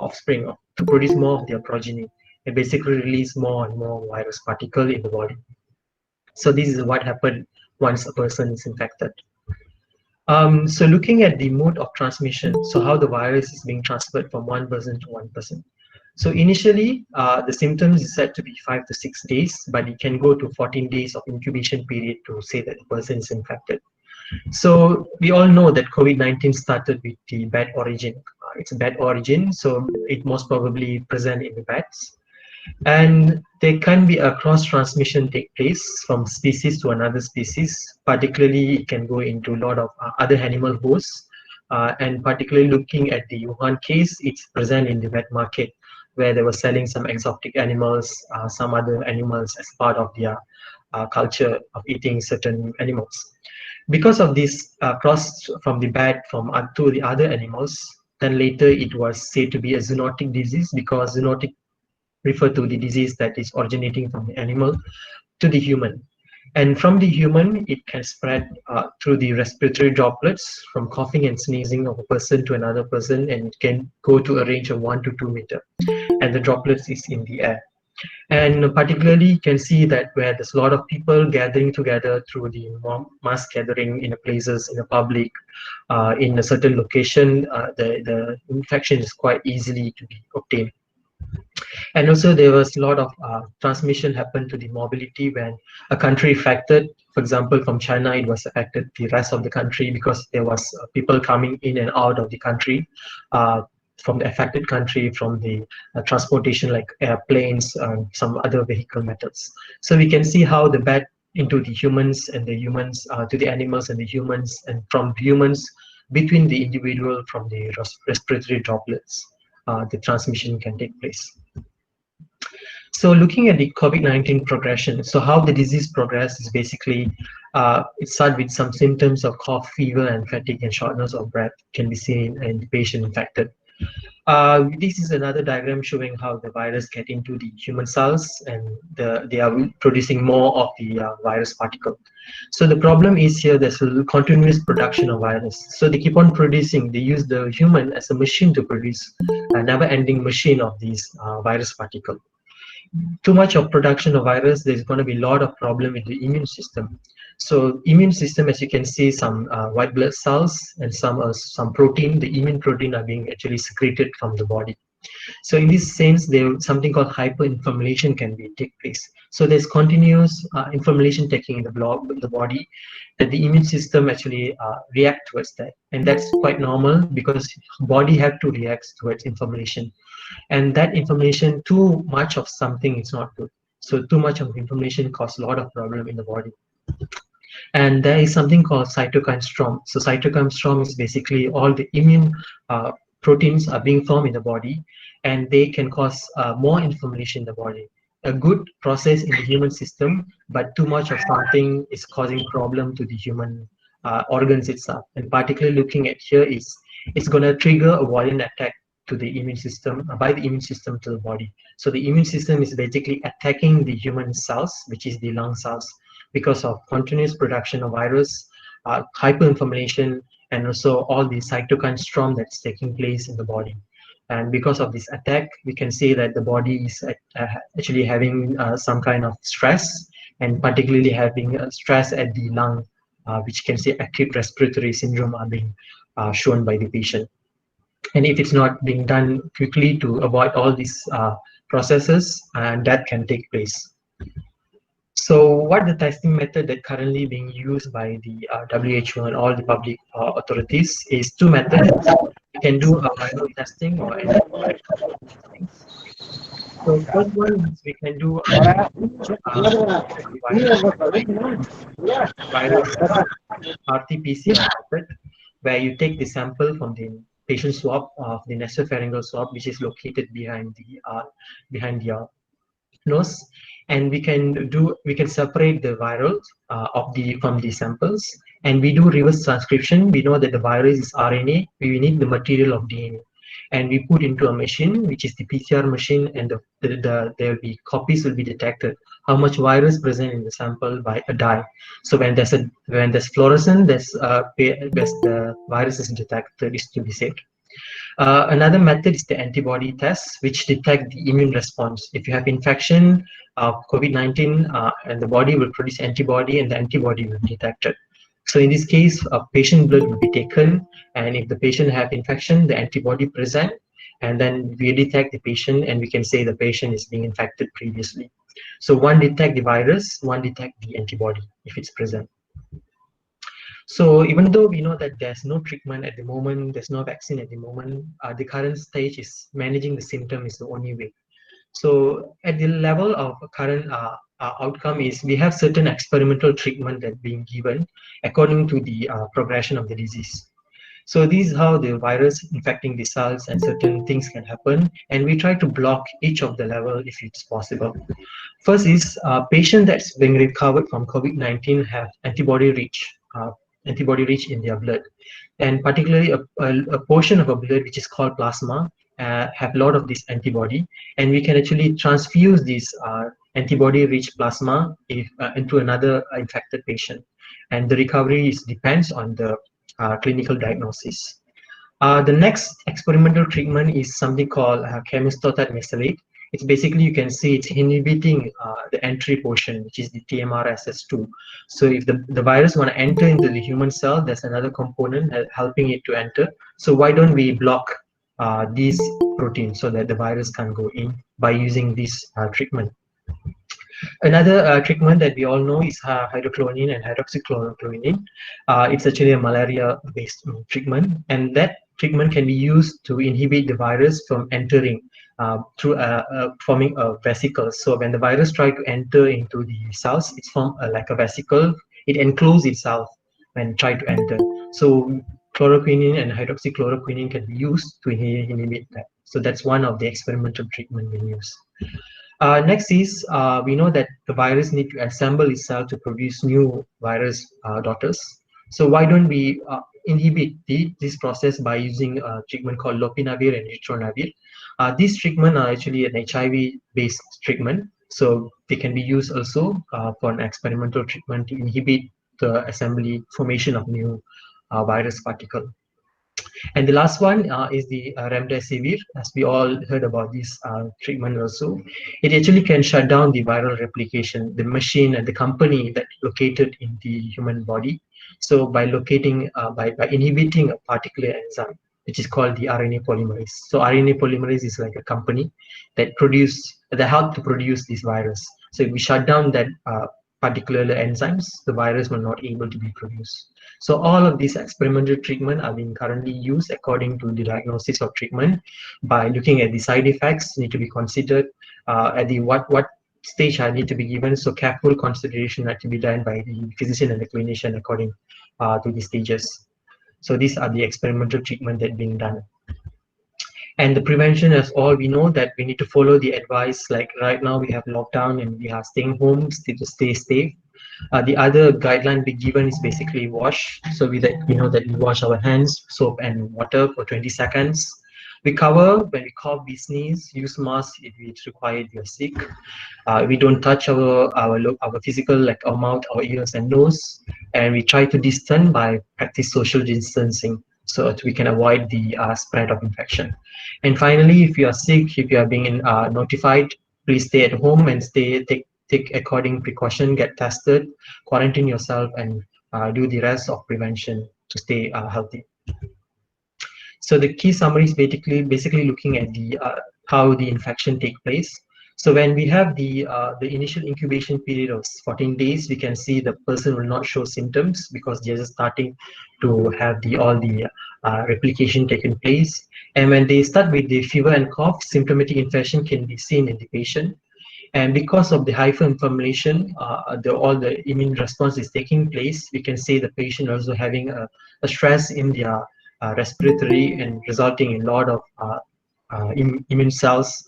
offspring, to produce more of their progeny, and basically release more and more virus particle in the body. So this is what happened once a person is infected. So looking at the mode of transmission, so how the virus is being transferred from one person to one person. So initially, the symptoms is said to be 5 to 6 days, but it can go to 14 days of incubation period to say that the person is infected. So we all know that COVID-19 started with the bat origin. It's a bat origin, so it most probably present in the bats. And there can be a cross transmission take place from species to another species. Particularly, it can go into a lot of other animal hosts. And particularly looking at the Wuhan case, it's present in the wet market, where they were selling some exotic animals, some other animals as part of their culture of eating certain animals. Because of this cross from the bat to the other animals, then later it was said to be a zoonotic disease, because zoonotic refer to the disease that is originating from the animal to the human. And from the human, it can spread through the respiratory droplets from coughing and sneezing of a person to another person, and it can go to a range of 1 to 2 meters. And the droplets is in the air. And particularly, you can see that where there's a lot of people gathering together through the mass gathering in places, in a public, in a certain location, the infection is quite easily to be obtained. And also there was a lot of transmission happened to the mobility when a country affected, for example, from China, it was affected the rest of the country because there was people coming in and out of the country from the affected country, from the transportation like airplanes and some other vehicle methods. So we can see how the bat into the humans and the humans to the animals and the humans, and from humans between the individual from the respiratory droplets, the transmission can take place. So looking at the COVID-19 progression, so how the disease progress is basically, it starts with some symptoms of cough, fever, and fatigue and shortness of breath can be seen in the patient infected. This is another diagram showing how the virus get into the human cells, and they are producing more of the virus particle. So the problem is here there's a continuous production of virus. So they keep on producing, they use the human as a machine to produce a never-ending machine of these virus particle. Too much of production of virus, there's going to be a lot of problem with the immune system. So immune system, as you can see, some white blood cells and some protein, the immune protein are being actually secreted from the body. So in this sense, there something called hyperinflammation can be take place. So there's continuous inflammation taking in the body, that the immune system actually react towards that, and that's quite normal because body have to react towards inflammation, and that inflammation, too much of something is not good. So too much of inflammation causes a lot of problem in the body. And there is something called cytokine storm. So cytokine storm is basically all the immune proteins are being formed in the body, and they can cause more inflammation in the body. A good process in the human system, but too much of something is causing problem to the human organs itself. And particularly looking at here is, it's going to trigger a violent attack to the immune system, by the immune system to the body. So the immune system is basically attacking the human cells, which is the lung cells, because of continuous production of virus, hyperinflammation, and also all the cytokine storm that's taking place in the body. And because of this attack, we can say that the body is actually having some kind of stress, and particularly having stress at the lung, which can say acute respiratory syndrome are being shown by the patient. And if it's not being done quickly to avoid all these processes, and that can take place. So what the testing method that currently being used by the WHO and all the public authorities is two methods. You can do a viral testing or testing. So first one is we can do virus RT-PCR method, where you take the sample from the patient swab of the nasopharyngeal swab, which is located behind your nose, and we can separate the viral from the samples, and we do reverse transcription. We know that the virus is RNA, we need the material of DNA, and we put into a machine, which is the PCR machine, and there will be copies will be detected how much virus present in the sample by a dye. So when there's fluorescent, the virus is detected, is to be said. Another method is the antibody test, which detect the immune response. If you have infection of COVID-19, and the body will produce antibody, and the antibody will be detected. So in this case, a patient blood will be taken, and if the patient have infection, the antibody present, and then we detect the patient, and we can say the patient is being infected previously. So one detect the virus, one detect the antibody if it's present. So even though we know that there's no treatment at the moment, there's no vaccine at the moment, the current stage is managing the symptom is the only way. So at the level of current outcome is we have certain experimental treatment that being given according to the progression of the disease. So this is how the virus infecting the cells and certain things can happen, and we try to block each of the level if it's possible. First is patient that's being recovered from COVID-19 have antibody rich in their blood, and particularly a portion of a blood which is called plasma have a lot of this antibody, and we can actually transfuse this antibody rich plasma into another infected patient, and the recovery depends on the clinical diagnosis. The next experimental treatment is something called chemistotat mesylate. It's basically, you can see it's inhibiting the entry portion, which is the TMRSS2. So if the virus want to enter into the human cell, there's another component helping it to enter. So why don't we block these proteins so that the virus can go in by using this treatment? Another treatment that we all know is hydrochlorine and hydroxychloroquine. It's actually a malaria-based treatment, and that treatment can be used to inhibit the virus from entering through forming a vesicle. So when the virus tries to enter into the cells, it's formed like a vesicle. It encloses itself when try to enter. So chloroquine and hydroxychloroquine can be used to inhibit that. So that's one of the experimental treatment we use. Next is we know that the virus need to assemble itself to produce new virus daughters. So why don't we inhibit this process by using a treatment called lopinavir and ritonavir? These treatment are actually an HIV-based treatment, so they can be used also for an experimental treatment to inhibit the assembly formation of new virus particle. And the last one is the remdesivir. As we all heard about this treatment also, it actually can shut down the viral replication, the machine and the company that located in the human body. So by by inhibiting a particular enzyme, which is called the RNA polymerase. So RNA polymerase is like a company that help to produce this virus. So if we shut down that particular enzymes, the virus will not able to be produced. So all of these experimental treatment are being currently used according to the diagnosis of treatment by looking at the side effects need to be considered at the what stage I need to be given. So careful consideration had to be done by the physician and the clinician according to the stages. So these are the experimental treatment that being done. And the prevention, as all we know, that we need to follow the advice. Like right now we have lockdown and we are staying home to stay safe. The other guideline be given is basically wash. So we know that we wash our hands, soap and water for 20 seconds. We cover when we cough, we sneeze, use mask if it's required, we are sick. We don't touch our physical, like our mouth, our ears and nose. And we try to distance by practice social distancing so that we can avoid the spread of infection. And finally, if you are sick, if you are being notified, please stay at home and take according precaution, get tested, quarantine yourself, and do the rest of prevention to stay healthy. So the key summary is basically looking at the how the infection take place. So when we have the initial incubation period of 14 days, we can see the person will not show symptoms because they're just starting to have all the replication taking place. And when they start with the fever and cough, symptomatic infection can be seen in the patient. And because of the hyperinflammation, all the immune response is taking place, we can see the patient also having a stress in their respiratory and resulting in a lot of immune cells,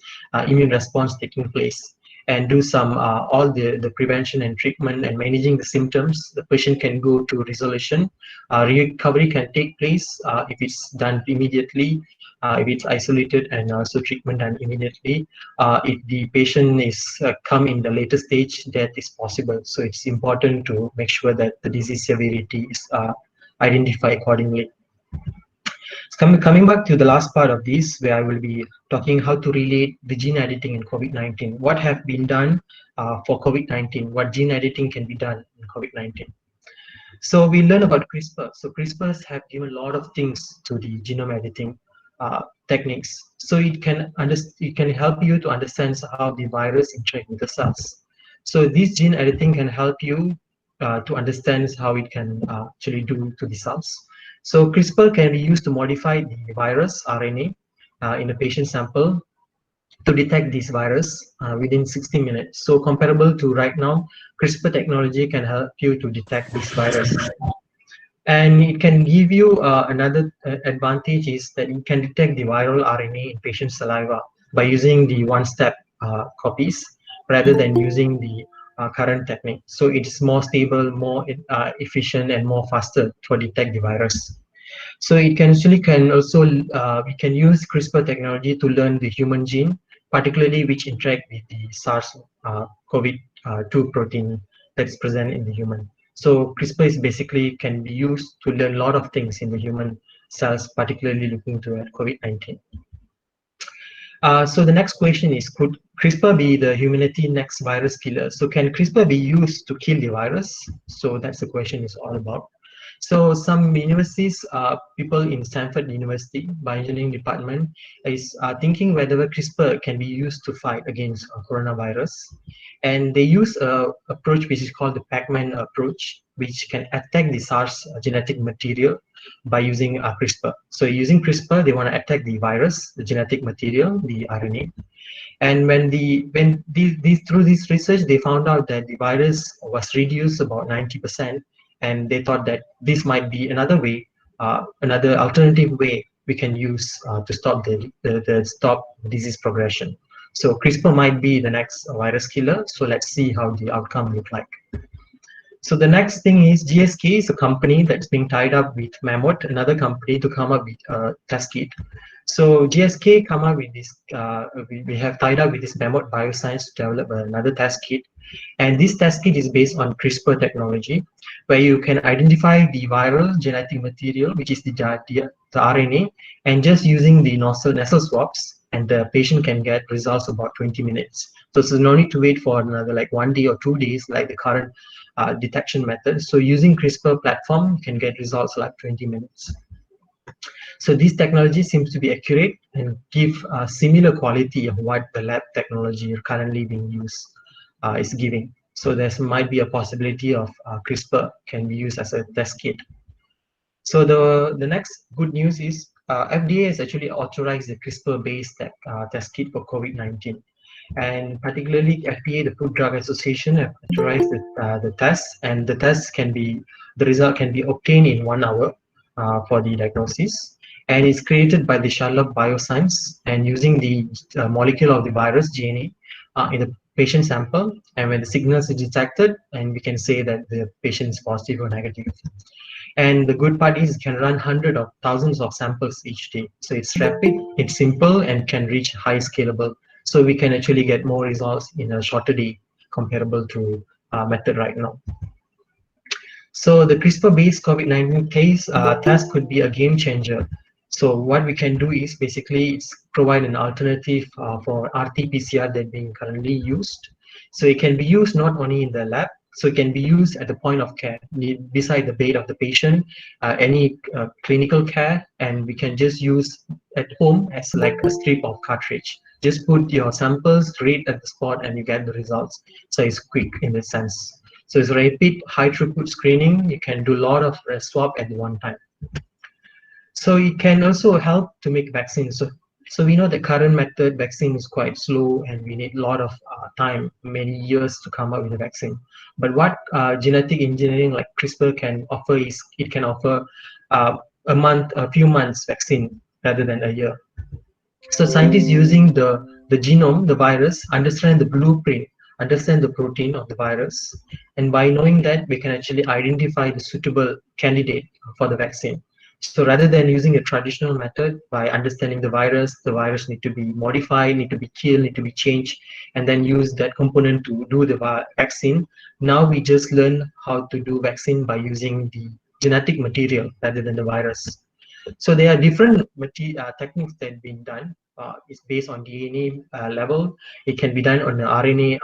immune response taking place. And do some all the prevention and treatment and managing the symptoms, the patient can go to resolution. Recovery can take place if it's done immediately, if it's isolated, and also treatment done immediately. If the patient is come in the later stage, death is possible. So it's important to make sure that the disease severity is identified accordingly. Coming back to the last part of this, where I will be talking how to relate the gene editing in COVID-19. What have been done for COVID-19? What gene editing can be done in COVID-19? So we learn about CRISPR. So CRISPRs have given a lot of things to the genome editing techniques. So it can help you to understand how the virus interact with the cells. So this gene editing can help you to understand how it can actually do to the cells. So CRISPR can be used to modify the virus RNA in a patient sample to detect this virus within 60 minutes. So comparable to right now, CRISPR technology can help you to detect this virus. And it can give you another advantage is that it can detect the viral RNA in patient saliva by using the one-step copies rather than using the current technique. So it's more stable, more efficient, and more faster to detect the virus. So it can actually can also we can use CRISPR technology to learn the human gene, particularly which interact with the SARS-CoV-2 protein that is present in the human. So CRISPR is basically can be used to learn a lot of things in the human cells, particularly looking to at COVID-19. So the next question is, could CRISPR be the humanity next virus killer? So can CRISPR be used to kill the virus? So that's the question is all about. So some universities, people in Stanford University, bioengineering department, is thinking whether CRISPR can be used to fight against coronavirus. And they use a approach which is called the Pac-Man approach, which can attack the SARS genetic material by using CRISPR. So using CRISPR, they want to attack the virus, the genetic material, the RNA. And through this research, they found out that the virus was reduced about 90%, and they thought that this might be another way, another alternative way we can use to stop the disease progression. So CRISPR might be the next virus killer. So let's see how the outcome look like. So the next thing is GSK is a company that's being tied up with Mammoth, another company, to come up with a test kit. So GSK come up with this, we have tied up with this Mammoth Bioscience to develop another test kit. And this test kit is based on CRISPR technology, where you can identify the viral genetic material, which is the RNA, and just using the nasal swabs, and the patient can get results about 20 minutes. So there's no need to wait for another like 1 day or 2 days like the current detection method. So using CRISPR platform, you can get results like 20 minutes. So this technology seems to be accurate and give a similar quality of what the lab technology currently being used is giving. So there might be a possibility of CRISPR can be used as a test kit. So the next good news is FDA has actually authorized the CRISPR-based test kit for COVID-19. And particularly FDA, the Food Drug Association, have authorized the test, and the result can be obtained in 1 hour for the diagnosis. And it's created by the Sherlock Bioscience and using the molecule of the virus DNA in the patient sample. And when the signals is detected, and we can say that the patient is positive or negative. And the good part is it can run hundreds of thousands of samples each day. So it's rapid, it's simple, and can reach high scalable. So we can actually get more results in a shorter day comparable to method right now. So the CRISPR-based COVID-19 case test could be a game changer. So what we can do is basically provide an alternative for RT-PCR that being currently used. So it can be used not only in the lab, so it can be used at the point of care, beside the bed of the patient, any clinical care, and we can just use at home as like a strip of cartridge. Just put your samples, read at the spot, and you get the results. So it's quick in the sense. So it's rapid, high throughput screening. You can do a lot of swab at one time. So it can also help to make vaccines. So we know the current method vaccine is quite slow, and we need a lot of time, many years to come up with a vaccine. But what genetic engineering like CRISPR can offer is it can offer a few months vaccine rather than a year. So scientists using the genome, the virus, understand the blueprint, understand the protein of the virus, and by knowing that, we can actually identify the suitable candidate for the vaccine. So rather than using a traditional method by understanding the virus need to be modified, need to be killed, need to be changed, and then use that component to do the vaccine. Now we just learn how to do vaccine by using the genetic material rather than the virus. So there are different techniques that have been done. It's based on DNA level. It can be done on the RNA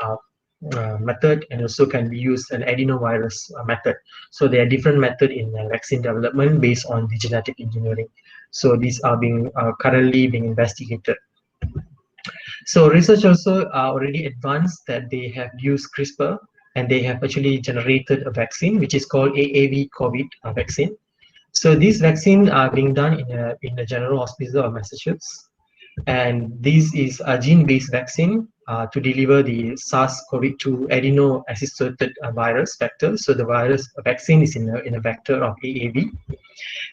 method, and also can be used an adenovirus method. So there are different methods in vaccine development based on the genetic engineering. So these are being currently being investigated. So research also already advanced that they have used CRISPR, and they have actually generated a vaccine which is called AAV COVID vaccine. So these vaccines are being done in the General Hospital of Massachusetts, and this is a gene-based vaccine to deliver the SARS-CoV-2 adeno-associated virus vector. So the virus vaccine is in a vector of AAV.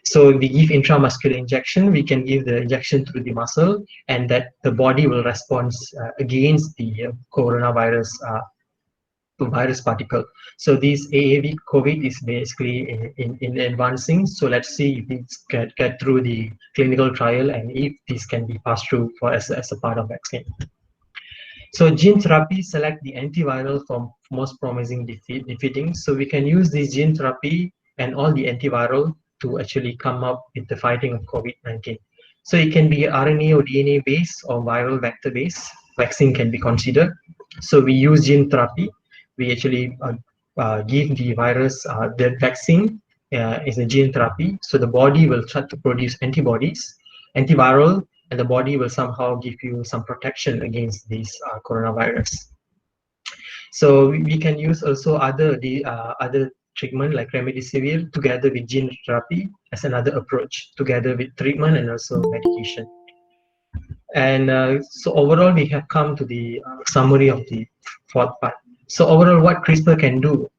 So we give intramuscular injection. We can give the injection through the muscle, and that the body will respond against the coronavirus virus particle. So this AAV COVID is basically in advancing. So let's see if it get through the clinical trial, and if this can be passed through for as a part of vaccine. So gene therapy select the antiviral from most promising defeating. So we can use this gene therapy and all the antiviral to actually come up with the fighting of COVID-19. So it can be RNA or DNA based or viral vector based. Vaccine can be considered. So we use gene therapy. We actually give the virus the vaccine is a gene therapy. So the body will try to produce antibodies, antiviral, and the body will somehow give you some protection against this coronavirus. So we can use also other treatment like remdesivir together with gene therapy as another approach, together with treatment and also medication. And so overall, we have come to the summary of the fourth part. So overall, what CRISPR can do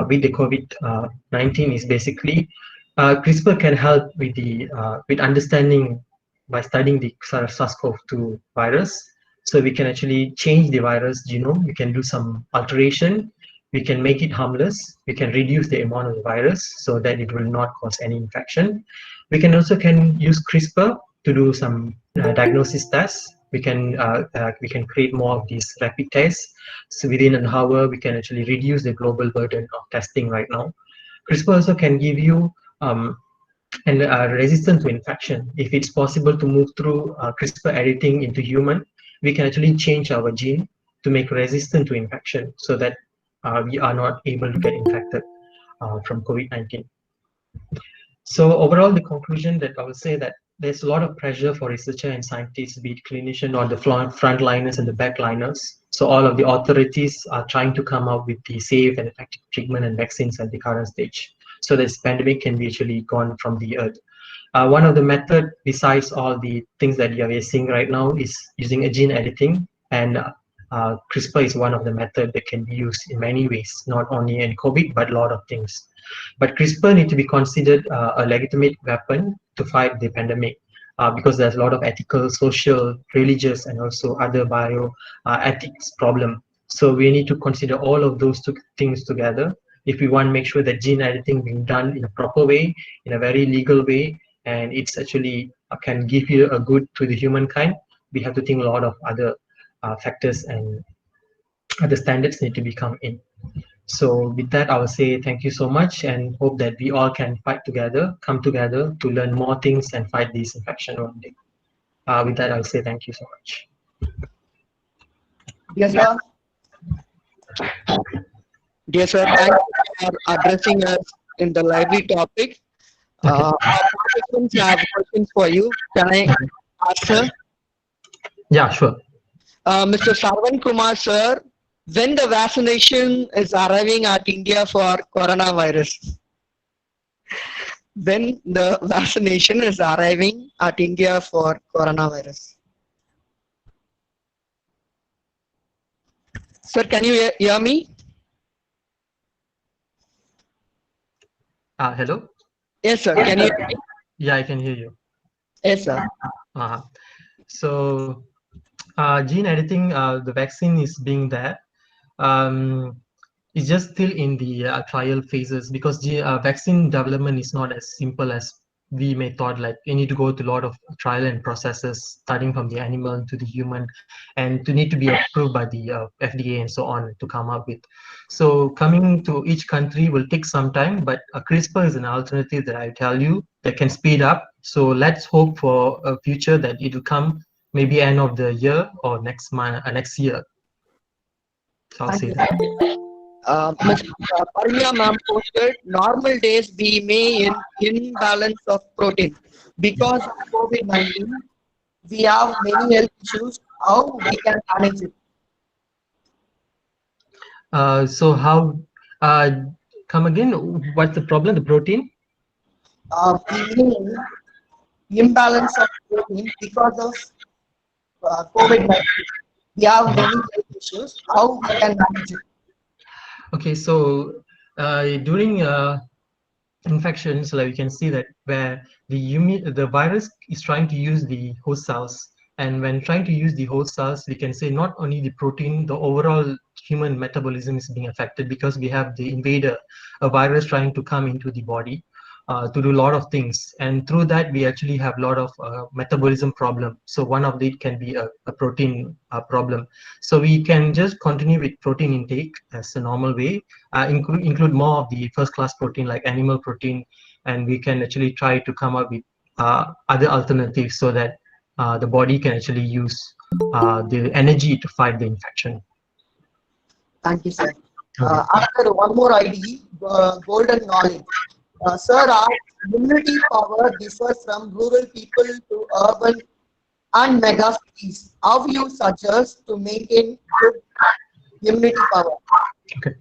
with the COVID-19 is basically CRISPR can help with the with understanding by studying the SARS-CoV-2 virus. So we can actually change the virus genome. We can do some alteration. We can make it harmless. We can reduce the amount of the virus so that it will not cause any infection. We can also use CRISPR to do some diagnosis tests. We can create more of these rapid tests. So within an hour, we can actually reduce the global burden of testing right now. CRISPR also can give you and resistant to infection. If it's possible to move through CRISPR editing into human, we can actually change our gene to make resistant to infection so that we are not able to get infected from COVID-19. So overall, the conclusion that I would say that there's a lot of pressure for researchers and scientists, be it clinicians or the frontliners and the backliners. So all of the authorities are trying to come up with the safe and effective treatment and vaccines at the current stage, so this pandemic can be actually gone from the earth. One of the method, besides all the things that you are seeing right now, is using a gene editing, and CRISPR is one of the method that can be used in many ways, not only in COVID, but a lot of things. But CRISPR need to be considered a legitimate weapon to fight the pandemic because there's a lot of ethical, social, religious, and also other ethics problem. So we need to consider all of those two things together if we want to make sure that gene editing being done in a proper way, in a very legal way, and it's actually can give you a good to the humankind. We have to think a lot of other factors and other standards need to become in. So with that, I will say thank you so much and hope that we all can fight together, come together to learn more things and fight this infection one day. With that, I'll say thank you so much. Yes, sir. Dear sir, thank you for addressing us in the lively topic. Our participants have questions for you. Can I ask, sir? Yeah, sure. Mr. Sarvan Kumar, sir, when the vaccination is arriving at India for coronavirus? When the vaccination is arriving at India for coronavirus? Sir, can you hear me? Hello? Yes, sir. Can you hear me? Yeah, I can hear you. Yes, sir. So gene editing, the vaccine is being there. It's just still in the trial phases because vaccine development is not as simple as we may thought like you need to go through a lot of trial and processes, starting from the animal to the human, and to need to be approved by the FDA and so on to come up with. So coming to each country will take some time, but CRISPR is an alternative that I tell you that can speed up. So let's hope for a future that it will come maybe end of the year or next month, next year. So I'll Thank say you. that. Ms. Parnya ma'am posted, normal days we may imbalance of protein. Because of COVID-19, we have many health issues. How we can manage it? So how, uh, come again, what's the problem, the protein? We may imbalance of protein because of COVID-19. We have many health issues. How we can manage it? Okay, so during infections, like you can see that where the virus is trying to use the host cells, and when trying to use the host cells, we can say not only the protein, the overall human metabolism is being affected, because we have the invader, a virus trying to come into the body to do a lot of things, and through that we actually have a lot of metabolism problem. So one of it can be a protein problem. So we can just continue with protein intake as a normal way, include more of the first class protein like animal protein, and we can actually try to come up with other alternatives so that the body can actually use the energy to fight the infection. Thank you, sir. Okay. Another one more ID, golden knowledge. Sir, our immunity power differs from rural people to urban and mega cities. How you suggest to maintain good immunity power? Okay.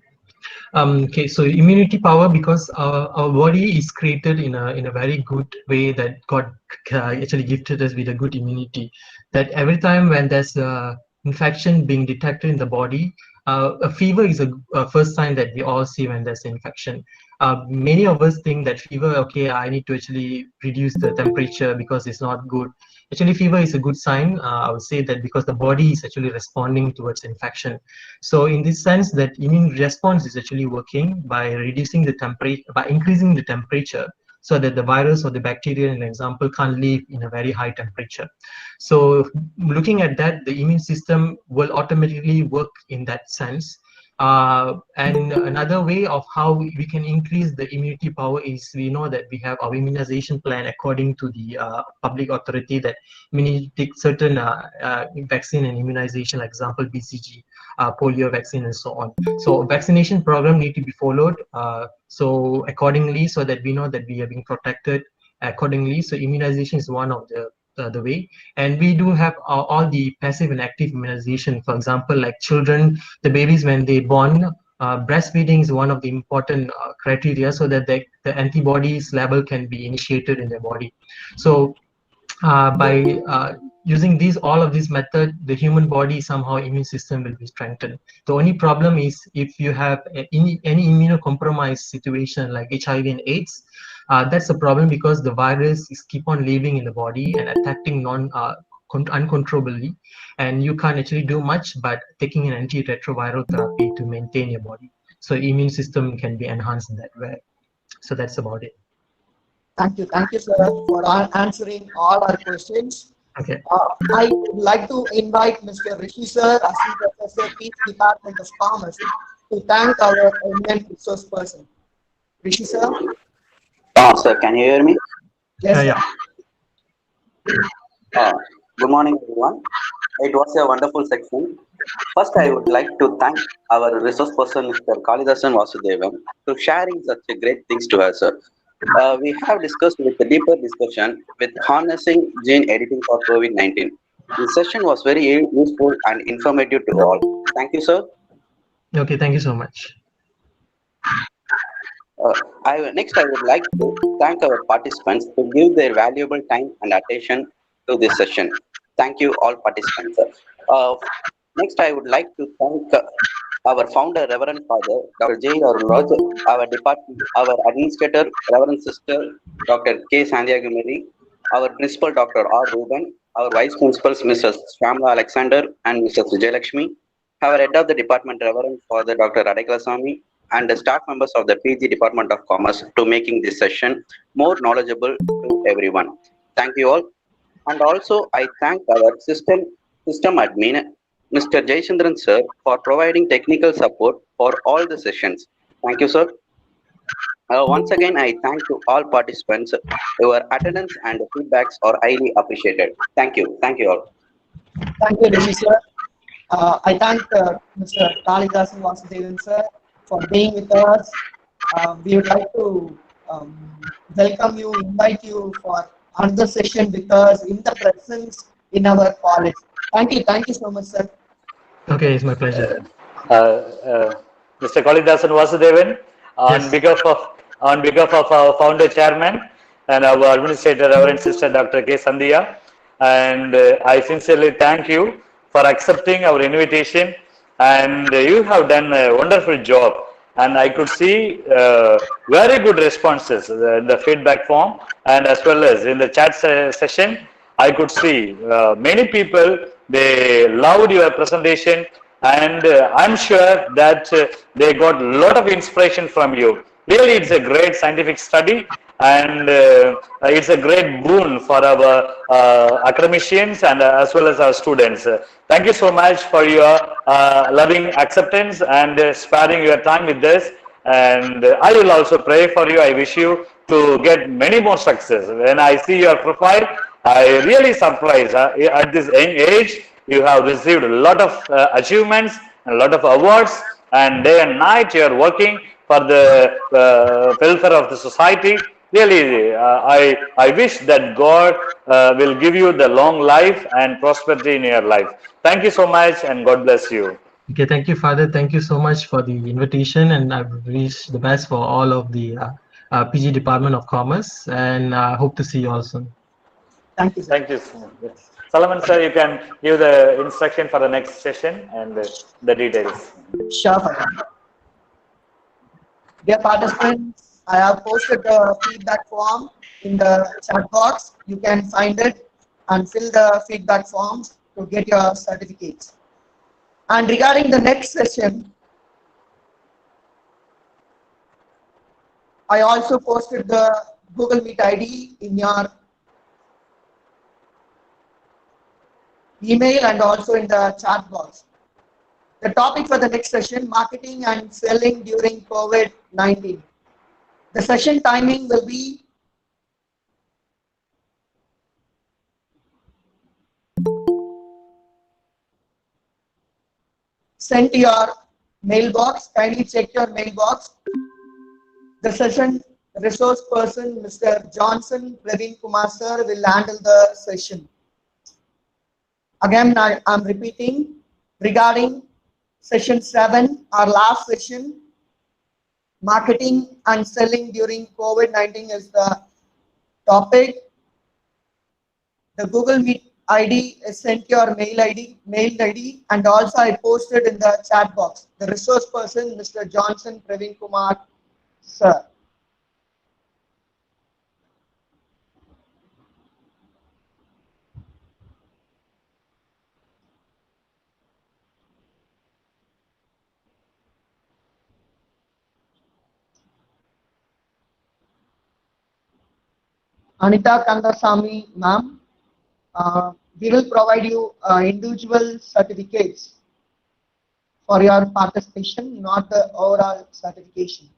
Okay, so immunity power, because our body is created in a very good way, that God actually gifted us with a good immunity. That every time when there's a infection being detected in the body, a fever is a first sign that we all see when there's an infection. Many of us think that fever, okay, I need to actually reduce the temperature because it's not good. Actually, fever is a good sign. I would say that because the body is actually responding towards infection. So in this sense, that immune response is actually working by reducing the temperature, by increasing the temperature, so that the virus or the bacteria, in example, can't live in a very high temperature. So looking at that, the immune system will automatically work in that sense. And another way of how we can increase the immunity power is, we know that we have our immunization plan according to the public authority, that we need to take certain vaccine and immunization, like example BCG, polio vaccine, and so on. So vaccination program need to be followed so accordingly, so that we know that we are being protected accordingly. So immunization is one of the way, and we do have all the passive and active immunization. For example, like children, the babies when they born, breastfeeding is one of the important criteria, so that the antibodies level can be initiated in their body. So by using all of these method, the human body somehow immune system will be strengthened. The only problem is if you have any immunocompromised situation like HIV and AIDS, that's a problem, because the virus is keep on living in the body and attacking uncontrollably, and you can't actually do much but taking an antiretroviral therapy to maintain your body. So immune system can be enhanced in that way. So that's about it. Thank you, sir, for answering all our questions. Okay. I would like to invite Mr. Rishi sir, Assistant Professor, Peace Department of Pharmacy, to thank our eminent resource person. Rishi sir? Sir, can you hear me? Yes, sir. Yeah. Good morning, everyone. It was a wonderful section. First, I would like to thank our resource person, Mr. Kalidasan Vasudevan, for sharing such a great things to us, sir. We have discussed with a deeper discussion with harnessing gene editing for COVID-19. The session was very useful and informative to all. Thank you, sir. Okay, thank you so much. Next, I would like to thank our participants to give their valuable time and attention to this session. Thank you, all participants. Next, I would like to thank our founder, Reverend Father, Dr. J. Arulaj, our department, our administrator, Reverend Sister, Dr. K. Santiago Mary, our principal, Dr. R. Ruben, our vice principals, Mrs. Shamla Alexander and Mrs. Vijayalakshmi, our head of the department, Reverend Father, Dr. Radhikalasamy, and the staff members of the PG Department of Commerce to making this session more knowledgeable to everyone. Thank you all. And also, I thank our system admin, Mr. Jayachandran sir, for providing technical support for all the sessions. Thank you, sir. Once again, I thank to all participants. Your attendance and feedbacks are highly appreciated. Thank you. Thank you all. Thank you, Rishi sir. I thank Mr. Kalidasan Vasudevan sir for being with us. We would like to welcome you, invite you for another session with us in the presence in our college. Thank you so much, sir. Okay, it's my pleasure. Mr. Kalidasan Vasudevan, Yes. on behalf of our founder chairman and our administrator, Reverend Sister Dr. K. Sandhya, and I sincerely thank you for accepting our invitation, and you have done a wonderful job, and I could see very good responses in the feedback form and as well as in the chat session. I could see many people, they loved your presentation, and I'm sure that they got a lot of inspiration from you. Really, it's a great scientific study, and it's a great boon for our academicians and as well as our students. Thank you so much for your loving acceptance and sparing your time with this. And I will also pray for you. I wish you to get many more success. When I see your profile, I really surprised. At this young age, you have received a lot of achievements, a lot of awards, and day and night you are working for the welfare of the society. Really, I wish that God will give you the long life and prosperity in your life. Thank you so much, and God bless you. Okay, thank you, Father. Thank you so much for the invitation, and I wish the best for all of the PG Department of Commerce, and I hope to see you all soon. Thank you, sir. Thank you. Yes. Solomon sir, you can give the instruction for the next session and the details. Sure, Father. Dear participants, I have posted the feedback form in the chat box. You can find it and fill the feedback forms to get your certificates. And regarding the next session, I also posted the Google Meet ID in your email and also in the chat box. The topic for the next session, marketing and selling during COVID-19. The session timing will be sent to your mailbox. Kindly check your mailbox. The session resource person, Mr. Johnson Praveen Kumar sir, will handle the session. Again, I'm repeating regarding session 7, our last session, marketing and selling during COVID-19 is the topic. The Google Meet ID is sent your mail ID, and also I posted in the chat box. The resource person, Mr. Johnson Praveen Kumar sir. Anita Kandasamy ma'am, we will provide you individual certificates for your participation, not the overall certification.